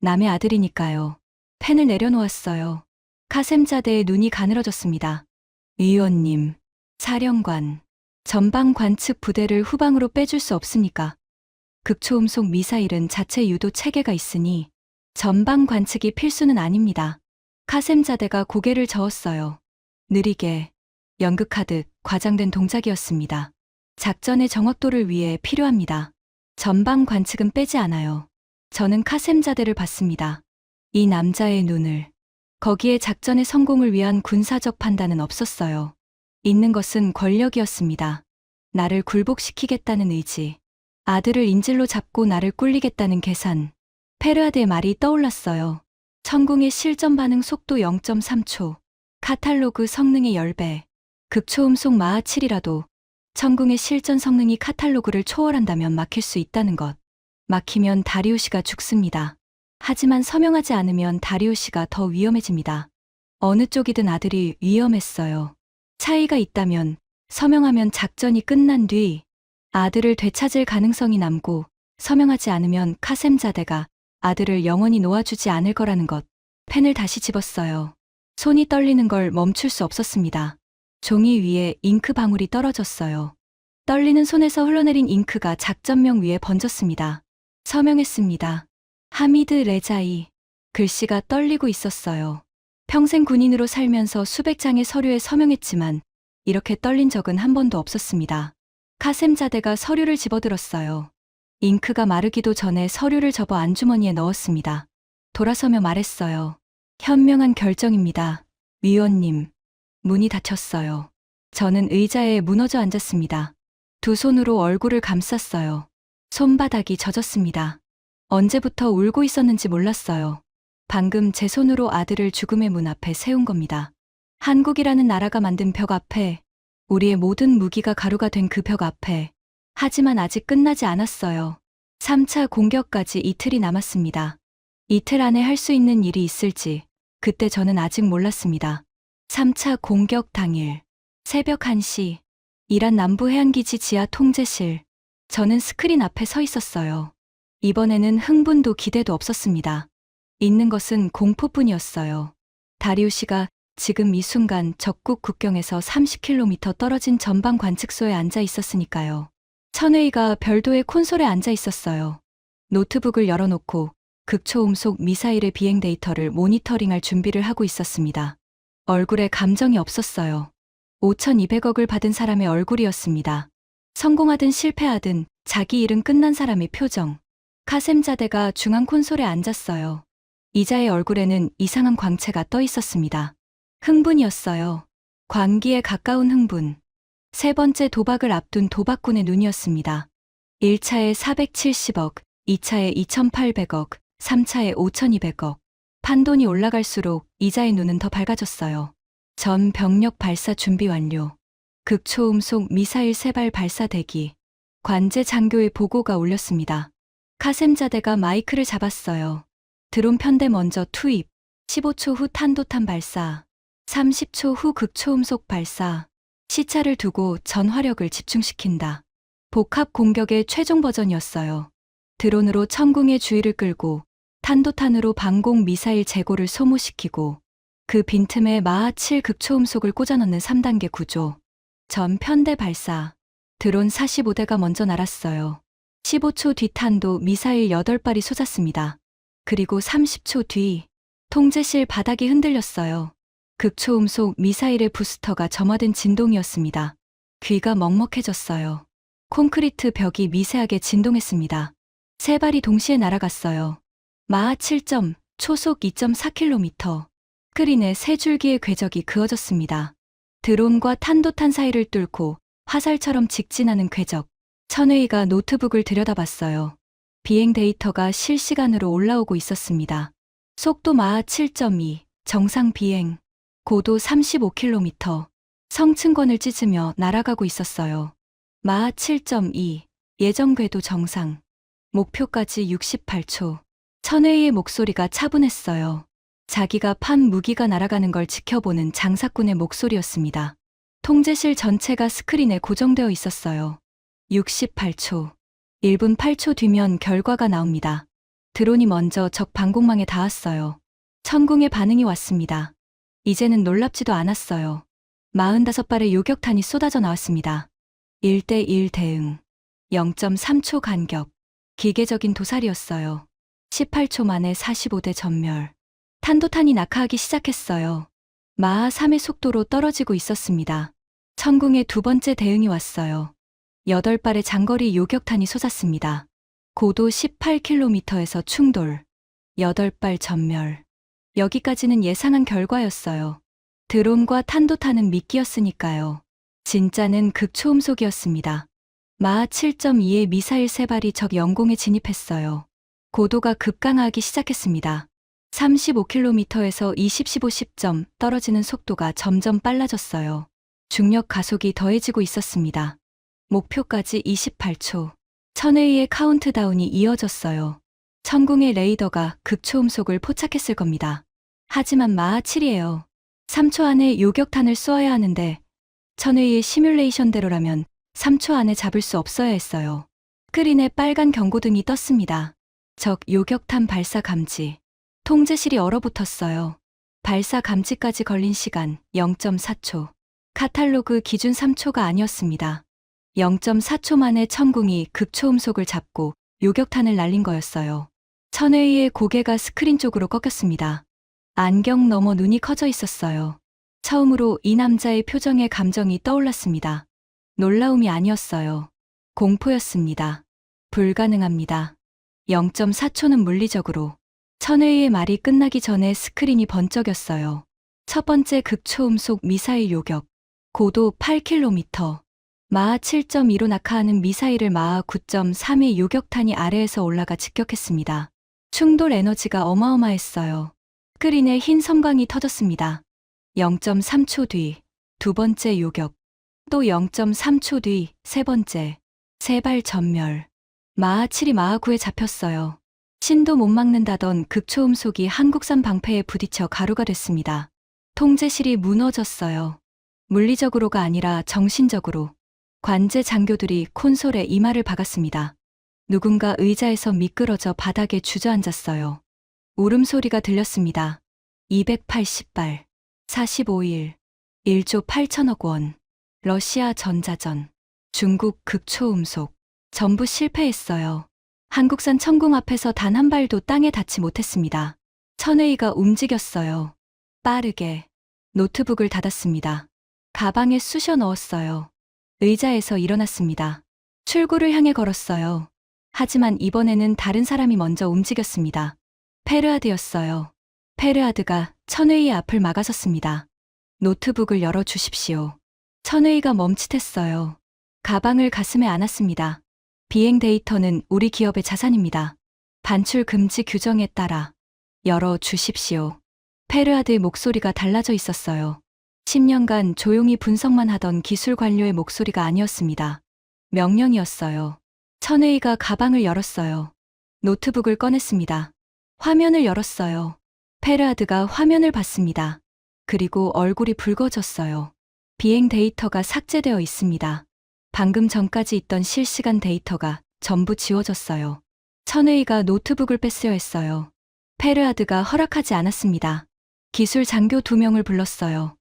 Speaker 1: 남의 아들이니까요. 펜을 내려놓았어요. 카셈자대의 눈이 가늘어졌습니다. 위원님, 사령관, 전방 관측 부대를 후방으로 빼줄 수 없습니까? 극초음속 미사일은 자체 유도 체계가 있으니 전방 관측이 필수는 아닙니다. 카셈자대가 고개를 저었어요. 느리게, 연극하듯 과장된 동작이었습니다. 작전의 정확도를 위해 필요합니다. 전방 관측은 빼지 않아요. 저는 카셈자대를 봤습니다. 이 남자의 눈을. 거기에 작전의 성공을 위한 군사적 판단은 없었어요. 있는 것은 권력이었습니다. 나를 굴복시키겠다는 의지. 아들을 인질로 잡고 나를 꿀리겠다는 계산. 페르아드의 말이 떠올랐어요. 천궁의 실전 반응 속도 0.3초. 카탈로그 성능의 10배. 극초음속 마하 7이라도 천궁의 실전 성능이 카탈로그를 초월한다면 막힐 수 있다는 것. 막히면 다리우시가 죽습니다. 하지만 서명하지 않으면 다리우시가 더 위험해집니다. 어느 쪽이든 아들이 위험했어요. 차이가 있다면 서명하면 작전이 끝난 뒤 아들을 되찾을 가능성이 남고 서명하지 않으면 카셈자대가 아들을 영원히 놓아주지 않을 거라는 것. 펜을 다시 집었어요. 손이 떨리는 걸 멈출 수 없었습니다. 종이 위에 잉크 방울이 떨어졌어요. 떨리는 손에서 흘러내린 잉크가 작전명 위에 번졌습니다. 서명했습니다. 하미드 레자이. 글씨가 떨리고 있었어요. 평생 군인으로 살면서 수백 장의 서류에 서명했지만 이렇게 떨린 적은 한 번도 없었습니다. 카셈자대가 서류를 집어들었어요. 잉크가 마르기도 전에 서류를 접어 안주머니에 넣었습니다. 돌아서며 말했어요. 현명한 결정입니다. 위원님. 문이 닫혔어요. 저는 의자에 무너져 앉았습니다. 두 손으로 얼굴을 감쌌어요. 손바닥이 젖었습니다. 언제부터 울고 있었는지 몰랐어요. 방금 제 손으로 아들을 죽음의 문 앞에 세운 겁니다. 한국이라는 나라가 만든 벽 앞에, 우리의 모든 무기가 가루가 된 그 벽 앞에. 하지만 아직 끝나지 않았어요. 3차 공격까지 이틀이 남았습니다. 이틀 안에 할 수 있는 일이 있을지 그때 저는 아직 몰랐습니다. 3차 공격 당일 새벽 1시 이란 남부해안기지 지하 통제실. 저는 스크린 앞에 서 있었어요. 이번에는 흥분도 기대도 없었습니다. 있는 것은 공포뿐이었어요. 다리우시가 지금 이 순간 적국 국경에서 30km 떨어진 전방 관측소에 앉아 있었으니까요. 천웨이가 별도의 콘솔에 앉아 있었어요. 노트북을 열어놓고 극초음속 미사일의 비행 데이터를 모니터링할 준비를 하고 있었습니다. 얼굴에 감정이 없었어요. 5,200억을 받은 사람의 얼굴이었습니다. 성공하든 실패하든 자기 일은 끝난 사람의 표정. 카셈자데가 중앙 콘솔에 앉았어요. 이자의 얼굴에는 이상한 광채가 떠 있었습니다. 흥분이었어요. 광기에 가까운 흥분. 세 번째 도박을 앞둔 도박꾼의 눈이었습니다. 1차에 470억, 2차에 2,800억, 3차에 5,200억. 판돈이 올라갈수록 이자의 눈은 더 밝아졌어요. 전 병력 발사 준비 완료. 극초음속 미사일 3발 발사 대기. 관제 장교의 보고가 울렸습니다. 카셈자데가 마이크를 잡았어요. 드론 편대 먼저 투입. 15초 후 탄도탄 발사. 30초 후 극초음속 발사. 시차를 두고 전화력을 집중시킨다. 복합 공격의 최종 버전이었어요. 드론으로 천궁의 주의를 끌고 탄도탄으로 방공 미사일 재고를 소모시키고 그 빈틈에 마하 7 극초음속을 꽂아넣는 3단계 구조. 전 편대 발사. 드론 45대가 먼저 날았어요. 15초 뒤 탄도 미사일 8발이 쏟았습니다. 그리고 30초 뒤 통제실 바닥이 흔들렸어요. 극초음속 미사일의 부스터가 점화된 진동이었습니다. 귀가 먹먹해졌어요. 콘크리트 벽이 미세하게 진동했습니다. 세 발이 동시에 날아갔어요. 마하 7점, 초속 2.4km. 스크린에 세 줄기의 궤적이 그어졌습니다. 드론과 탄도탄 사이를 뚫고 화살처럼 직진하는 궤적. 천웨이가 노트북을 들여다봤어요. 비행 데이터가 실시간으로 올라오고 있었습니다. 속도 마하 7.2, 정상 비행. 고도 35km. 성층권을 찢으며 날아가고 있었어요. 마하 7.2, 예정 궤도 정상. 목표까지 68초. 천웨이의 목소리가 차분했어요. 자기가 판 무기가 날아가는 걸 지켜보는 장사꾼의 목소리였습니다. 통제실 전체가 스크린에 고정되어 있었어요. 68초. 1분 8초 뒤면 결과가 나옵니다. 드론이 먼저 적 방공망에 닿았어요. 천궁의 반응이 왔습니다. 이제는 놀랍지도 않았어요. 45발의 요격탄이 쏟아져 나왔습니다. 1대1 대응. 0.3초 간격. 기계적인 도살이었어요. 18초 만에 45대 전멸. 탄도탄이 낙하하기 시작했어요. 마하 3의 속도로 떨어지고 있었습니다. 천궁의 두 번째 대응이 왔어요. 8발의 장거리 요격탄이 쏟았습니다. 고도 18km에서 충돌. 8발 전멸. 여기까지는 예상한 결과였어요. 드론과 탄도탄은 미끼였으니까요. 진짜는 극초음속이었습니다. 마하 7.2의 미사일 3발이 적 영공에 진입했어요. 고도가 급강하기 시작했습니다. 35km에서 20-15-10점 떨어지는 속도가 점점 빨라졌어요. 중력 가속이 더해지고 있었습니다. 목표까지 28초. 천웨이의 카운트다운이 이어졌어요. 천궁의 레이더가 극초음속을 포착했을 겁니다. 하지만 마하 7이에요. 3초 안에 요격탄을 쏘아야 하는데 천웨이의 시뮬레이션대로라면 3초 안에 잡을 수 없어야 했어요. 스크린에 빨간 경고등이 떴습니다. 적 요격탄 발사 감지. 통제실이 얼어붙었어요. 발사 감지까지 걸린 시간 0.4초. 카탈로그 기준 3초가 아니었습니다. 0.4초 만에 천궁이 극초음속을 잡고 요격탄을 날린 거였어요. 천웨이의 고개가 스크린 쪽으로 꺾였습니다. 안경 너머 눈이 커져 있었어요. 처음으로 이 남자의 표정에 감정이 떠올랐습니다. 놀라움이 아니었어요. 공포였습니다. 불가능합니다. 0.4초는 물리적으로. 천웨이의 말이 끝나기 전에 스크린이 번쩍였어요. 첫 번째 극초음속 미사일 요격. 고도 8km. 마하 7.2로 낙하하는 미사일을 마하 9.3의 요격탄이 아래에서 올라가 직격했습니다. 충돌 에너지가 어마어마했어요. 스크린에 흰 섬광이 터졌습니다. 0.3초 뒤, 두 번째 요격. 또 0.3초 뒤, 세 번째. 세 발 전멸. 마하 7이 마하 9에 잡혔어요. 신도 못 막는다던 극초음속이 한국산 방패에 부딪혀 가루가 됐습니다. 통제실이 무너졌어요. 물리적으로가 아니라 정신적으로. 관제 장교들이 콘솔에 이마를 박았습니다. 누군가 의자에서 미끄러져 바닥에 주저앉았어요. 울음소리가 들렸습니다. 280발, 45일, 1조 8천억 원, 러시아 전자전, 중국 극초음속, 전부 실패했어요. 한국산 천궁 앞에서 단 한 발도 땅에 닿지 못했습니다. 천웨이가 움직였어요. 빠르게 노트북을 닫았습니다. 가방에 쑤셔 넣었어요. 의자에서 일어났습니다. 출구를 향해 걸었어요. 하지만 이번에는 다른 사람이 먼저 움직였습니다. 페르아드였어요. 페르아드가 천웨이의 앞을 막아섰습니다. 노트북을 열어주십시오. 천웨이가 멈칫했어요. 가방을 가슴에 안았습니다. 비행 데이터는 우리 기업의 자산입니다. 반출 금지 규정에 따라 열어주십시오. 페르아드의 목소리가 달라져 있었어요. 10년간 조용히 분석만 하던 기술 관료의 목소리가 아니었습니다. 명령이었어요. 천웨이가 가방을 열었어요. 노트북을 꺼냈습니다. 화면을 열었어요. 페르아드가 화면을 봤습니다. 그리고 얼굴이 붉어졌어요. 비행 데이터가 삭제되어 있습니다. 방금 전까지 있던 실시간 데이터가 전부 지워졌어요. 천웨이가 노트북을 뺐어야 했어요. 페르아드가 허락하지 않았습니다. 기술 장교 2명을 불렀어요.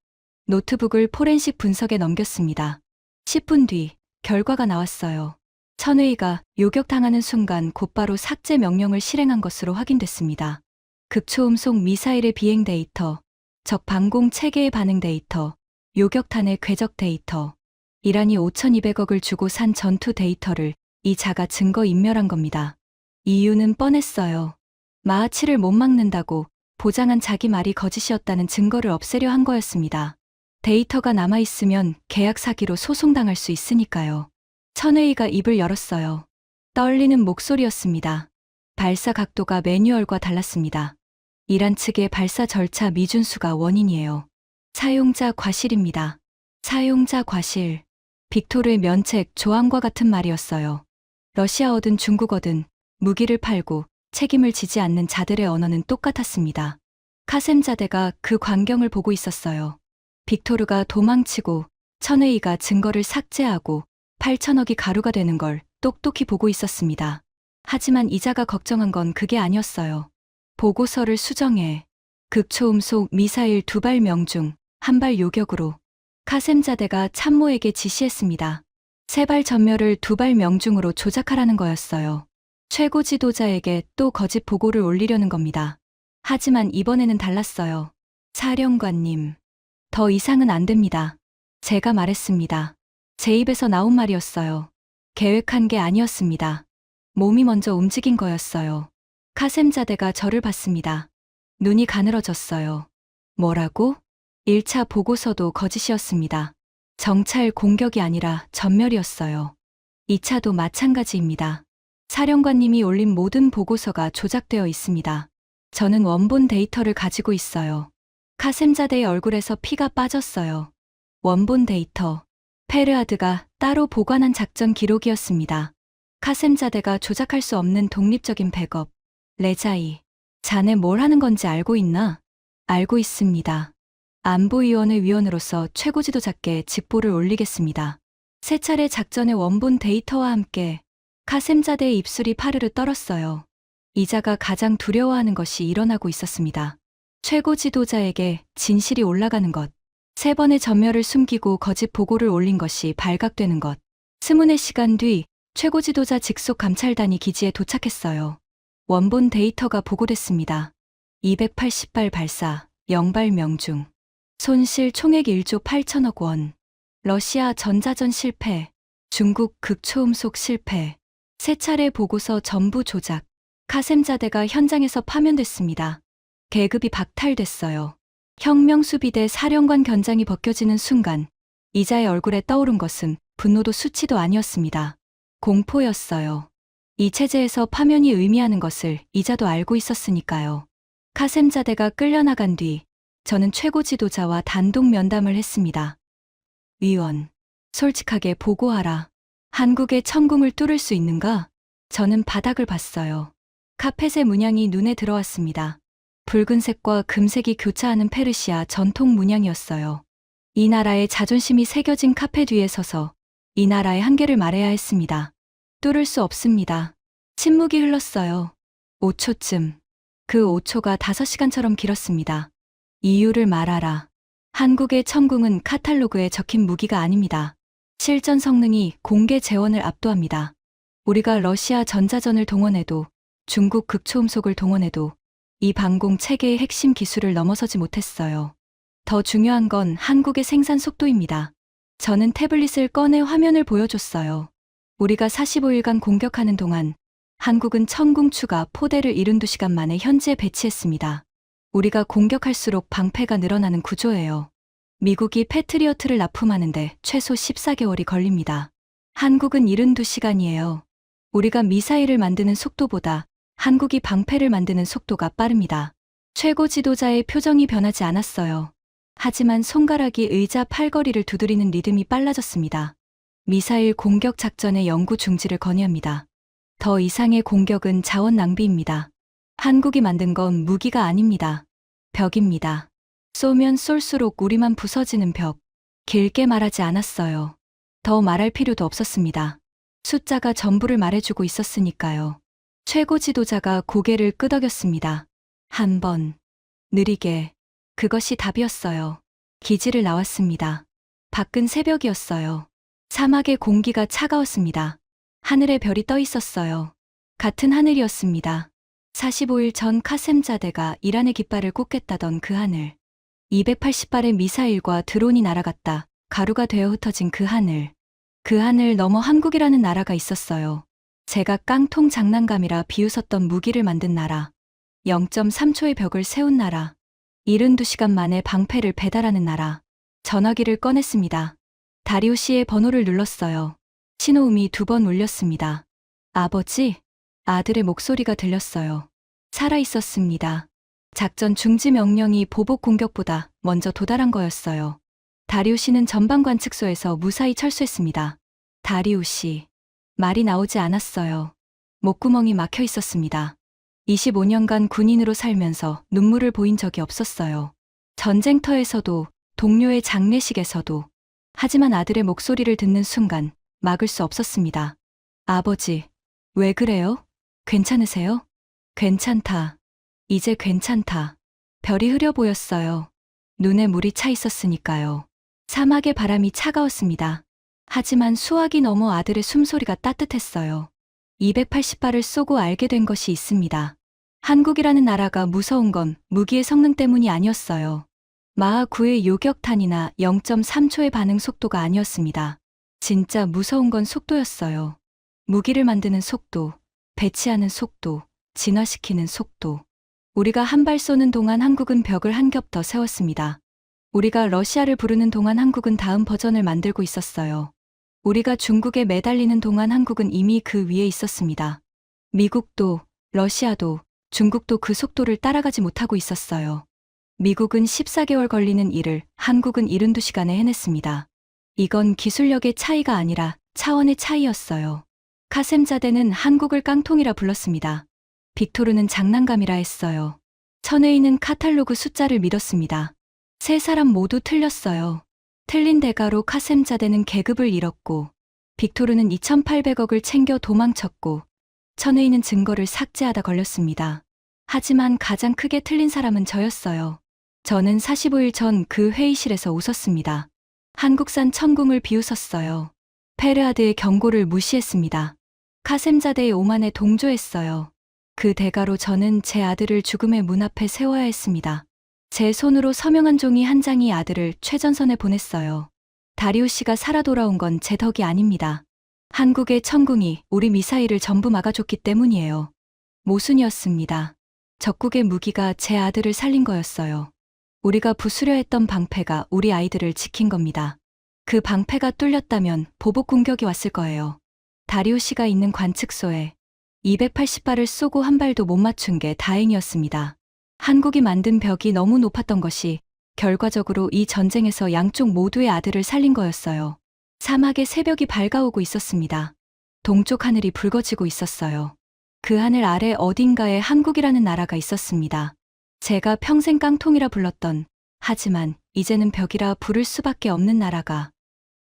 Speaker 1: 노트북을 포렌식 분석에 넘겼습니다. 10분 뒤 결과가 나왔어요. 천웨이가 요격당하는 순간 곧바로 삭제 명령을 실행한 것으로 확인됐습니다. 극초음속 미사일의 비행 데이터, 적 방공 체계의 반응 데이터, 요격탄의 궤적 데이터, 이란이 5,200억을 주고 산 전투 데이터를 이 자가 증거 인멸한 겁니다. 이유는 뻔했어요. 마하 7을 못 막는다고 보장한 자기 말이 거짓이었다는 증거를 없애려 한 거였습니다. 데이터가 남아있으면 계약 사기로 소송당할 수 있으니까요. 천웨이가 입을 열었어요. 떨리는 목소리였습니다. 발사 각도가 매뉴얼과 달랐습니다. 이란 측의 발사 절차 미준수가 원인이에요. 사용자 과실입니다. 사용자 과실. 빅토르의 면책 조항과 같은 말이었어요. 러시아어든 중국어든 무기를 팔고 책임을 지지 않는 자들의 언어는 똑같았습니다. 카셈자데가 그 광경을 보고 있었어요. 빅토르가 도망치고 천웨이가 증거를 삭제하고 8천억이 가루가 되는 걸 똑똑히 보고 있었습니다. 하지만 이자가 걱정한 건 그게 아니었어요. 보고서를 수정해 극초음속 미사일 2발 명중 1발 요격으로 카셈자데가 참모에게 지시했습니다. 3발 전멸을 2발 명중으로 조작하라는 거였어요. 최고 지도자에게 또 거짓 보고를 올리려는 겁니다. 하지만 이번에는 달랐어요. 사령관님, 더 이상은 안 됩니다. 제가 말했습니다. 제 입에서 나온 말이었어요. 계획한 게 아니었습니다. 몸이 먼저 움직인 거였어요. 카셈자데가 저를 봤습니다. 눈이 가늘어졌어요. 뭐라고? 1차 보고서도 거짓이었습니다. 정찰 공격이 아니라 전멸이었어요. 2차도 마찬가지입니다. 사령관님이 올린 모든 보고서가 조작되어 있습니다. 저는 원본 데이터를 가지고 있어요. 카셈자데의 얼굴에서 피가 빠졌어요. 원본 데이터. 페르아드가 따로 보관한 작전 기록이었습니다. 카셈자데가 조작할 수 없는 독립적인 백업. 레자이, 자네 뭘 하는 건지 알고 있나? 알고 있습니다. 안보위원회 위원으로서 최고 지도자께 직보를 올리겠습니다. 3차례 작전의 원본 데이터와 함께 카셈자데의 입술이 파르르 떨었어요. 이자가 가장 두려워하는 것이 일어나고 있었습니다. 최고 지도자에게 진실이 올라가는 것. 3번의 전멸을 숨기고 거짓 보고를 올린 것이 발각되는 것. 스문의 시간 뒤 최고 지도자 직속 감찰단이 기지에 도착했어요. 원본 데이터가 보고됐습니다. 280발 발사, 0발 명중. 손실 총액 1조 8천억 원. 러시아 전자전 실패. 중국 극초음속 실패. 3차례 보고서 전부 조작. 카셈자데가 현장에서 파면됐습니다. 계급이 박탈됐어요. 혁명수비대 사령관 견장이 벗겨지는 순간 이자의 얼굴에 떠오른 것은 분노도 수치도 아니었습니다. 공포였어요. 이 체제에서 파면이 의미하는 것을 이자도 알고 있었으니까요. 카셈자대가 끌려나간 뒤 저는 최고 지도자와 단독 면담을 했습니다. 위원, 솔직하게 보고하라. 한국의 천궁을 뚫을 수 있는가? 저는 바닥을 봤어요. 카펫의 문양이 눈에 들어왔습니다. 붉은색과 금색이 교차하는 페르시아 전통 문양이었어요. 이 나라의 자존심이 새겨진 카펫 위에 서서 이 나라의 한계를 말해야 했습니다. 뚫을 수 없습니다. 침묵이 흘렀어요. 5초쯤. 그 5초가 5시간처럼 길었습니다. 이유를 말하라. 한국의 천궁은 카탈로그에 적힌 무기가 아닙니다. 실전 성능이 공개 재원을 압도합니다. 우리가 러시아 전자전을 동원해도 중국 극초음속을 동원해도 이 방공 체계의 핵심 기술을 넘어서지 못했어요. 더 중요한 건 한국의 생산 속도입니다. 저는 태블릿을 꺼내 화면을 보여줬어요. 우리가 45일간 공격하는 동안 한국은 천궁 추가 포대를 72시간 만에 현지에 배치했습니다. 우리가 공격할수록 방패가 늘어나는 구조예요. 미국이 패트리어트를 납품하는데 최소 14개월이 걸립니다. 한국은 72시간이에요. 우리가 미사일을 만드는 속도보다 한국이 방패를 만드는 속도가 빠릅니다. 최고 지도자의 표정이 변하지 않았어요. 하지만 손가락이 의자 팔걸이를 두드리는 리듬이 빨라졌습니다. 미사일 공격 작전의 영구 중지를 건의합니다. 더 이상의 공격은 자원 낭비입니다. 한국이 만든 건 무기가 아닙니다. 벽입니다. 쏘면 쏠수록 우리만 부서지는 벽. 길게 말하지 않았어요. 더 말할 필요도 없었습니다. 숫자가 전부를 말해주고 있었으니까요. 최고 지도자가 고개를 끄덕였습니다. 한 번. 느리게. 그것이 답이었어요. 기지를 나왔습니다. 밖은 새벽이었어요. 사막의 공기가 차가웠습니다. 하늘에 별이 떠 있었어요. 같은 하늘이었습니다. 45일 전 카셈자대가 이란의 깃발을 꽂겠다던 그 하늘. 280발의 미사일과 드론이 날아갔다 가루가 되어 흩어진 그 하늘. 그 하늘 너머 한국이라는 나라가 있었어요. 제가 깡통 장난감이라 비웃었던 무기를 만든 나라. 0.3초의 벽을 세운 나라. 72시간 만에 방패를 배달하는 나라. 전화기를 꺼냈습니다. 다리오 씨의 번호를 눌렀어요. 신호음이 2번 울렸습니다. 아버지? 아들의 목소리가 들렸어요. 살아있었습니다. 작전 중지 명령이 보복 공격보다 먼저 도달한 거였어요. 다리오 씨는 전방 관측소에서 무사히 철수했습니다. 다리오 씨. 말이 나오지 않았어요. 목구멍이 막혀 있었습니다. 25년간 군인으로 살면서 눈물을 보인 적이 없었어요. 전쟁터에서도, 동료의 장례식에서도. 하지만 아들의 목소리를 듣는 순간 막을 수 없었습니다. 아버지, 왜 그래요? 괜찮으세요? 괜찮다. 이제 괜찮다. 별이 흐려 보였어요. 눈에 물이 차 있었으니까요. 사막의 바람이 차가웠습니다. 하지만 수화기 너머 아들의 숨소리가 따뜻했어요. 280발을 쏘고 알게 된 것이 있습니다. 한국이라는 나라가 무서운 건 무기의 성능 때문이 아니었어요. 마하 9의 요격탄이나 0.3초의 반응 속도가 아니었습니다. 진짜 무서운 건 속도였어요. 무기를 만드는 속도, 배치하는 속도, 진화시키는 속도. 우리가 한 발 쏘는 동안 한국은 벽을 한 겹 더 세웠습니다. 우리가 러시아를 부르는 동안 한국은 다음 버전을 만들고 있었어요. 우리가 중국에 매달리는 동안 한국은 이미 그 위에 있었습니다. 미국도, 러시아도, 중국도 그 속도를 따라가지 못하고 있었어요. 미국은 14개월 걸리는 일을 한국은 72시간에 해냈습니다. 이건 기술력의 차이가 아니라 차원의 차이였어요. 카셈자대는 한국을 깡통이라 불렀습니다. 빅토르는 장난감이라 했어요. 천회인은 카탈로그 숫자를 믿었습니다. 세 사람 모두 틀렸어요. 틀린 대가로 카셈자대는 계급을 잃었고, 빅토르는 2,800억을 챙겨 도망쳤고, 천회인은 증거를 삭제하다 걸렸습니다. 하지만 가장 크게 틀린 사람은 저였어요. 저는 45일 전 그 회의실에서 웃었습니다. 한국산 천궁을 비웃었어요. 페르하드의 경고를 무시했습니다. 카셈자대의 오만에 동조했어요. 그 대가로 저는 제 아들을 죽음의 문 앞에 세워야 했습니다. 제 손으로 서명한 종이 한 장이 아들을 최전선에 보냈어요. 다리오 씨가 살아 돌아온 건 제 덕이 아닙니다. 한국의 천궁이 우리 미사일을 전부 막아줬기 때문이에요. 모순이었습니다. 적국의 무기가 제 아들을 살린 거였어요. 우리가 부수려 했던 방패가 우리 아이들을 지킨 겁니다. 그 방패가 뚫렸다면 보복 공격이 왔을 거예요. 다리우시가 있는 관측소에 280발을 쏘고 한 발도 못 맞춘 게 다행이었습니다. 한국이 만든 벽이 너무 높았던 것이 결과적으로 이 전쟁에서 양쪽 모두의 아들을 살린 거였어요. 사막의 새벽이 밝아오고 있었습니다. 동쪽 하늘이 붉어지고 있었어요. 그 하늘 아래 어딘가에 한국이라는 나라가 있었습니다. 제가 평생 깡통이라 불렀던, 하지만 이제는 벽이라 부를 수밖에 없는 나라가,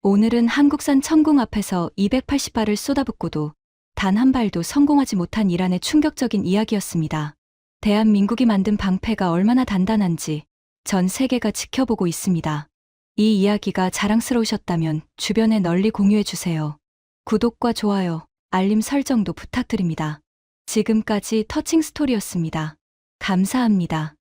Speaker 1: 오늘은 한국산 천궁 앞에서 280발을 쏟아붓고도 단 한 발도 성공하지 못한 이란의 충격적인 이야기였습니다. 대한민국이 만든 방패가 얼마나 단단한지 전 세계가 지켜보고 있습니다. 이 이야기가 자랑스러우셨다면 주변에 널리 공유해주세요. 구독과 좋아요, 알림 설정도 부탁드립니다. 지금까지 터칭 스토리였습니다. 감사합니다.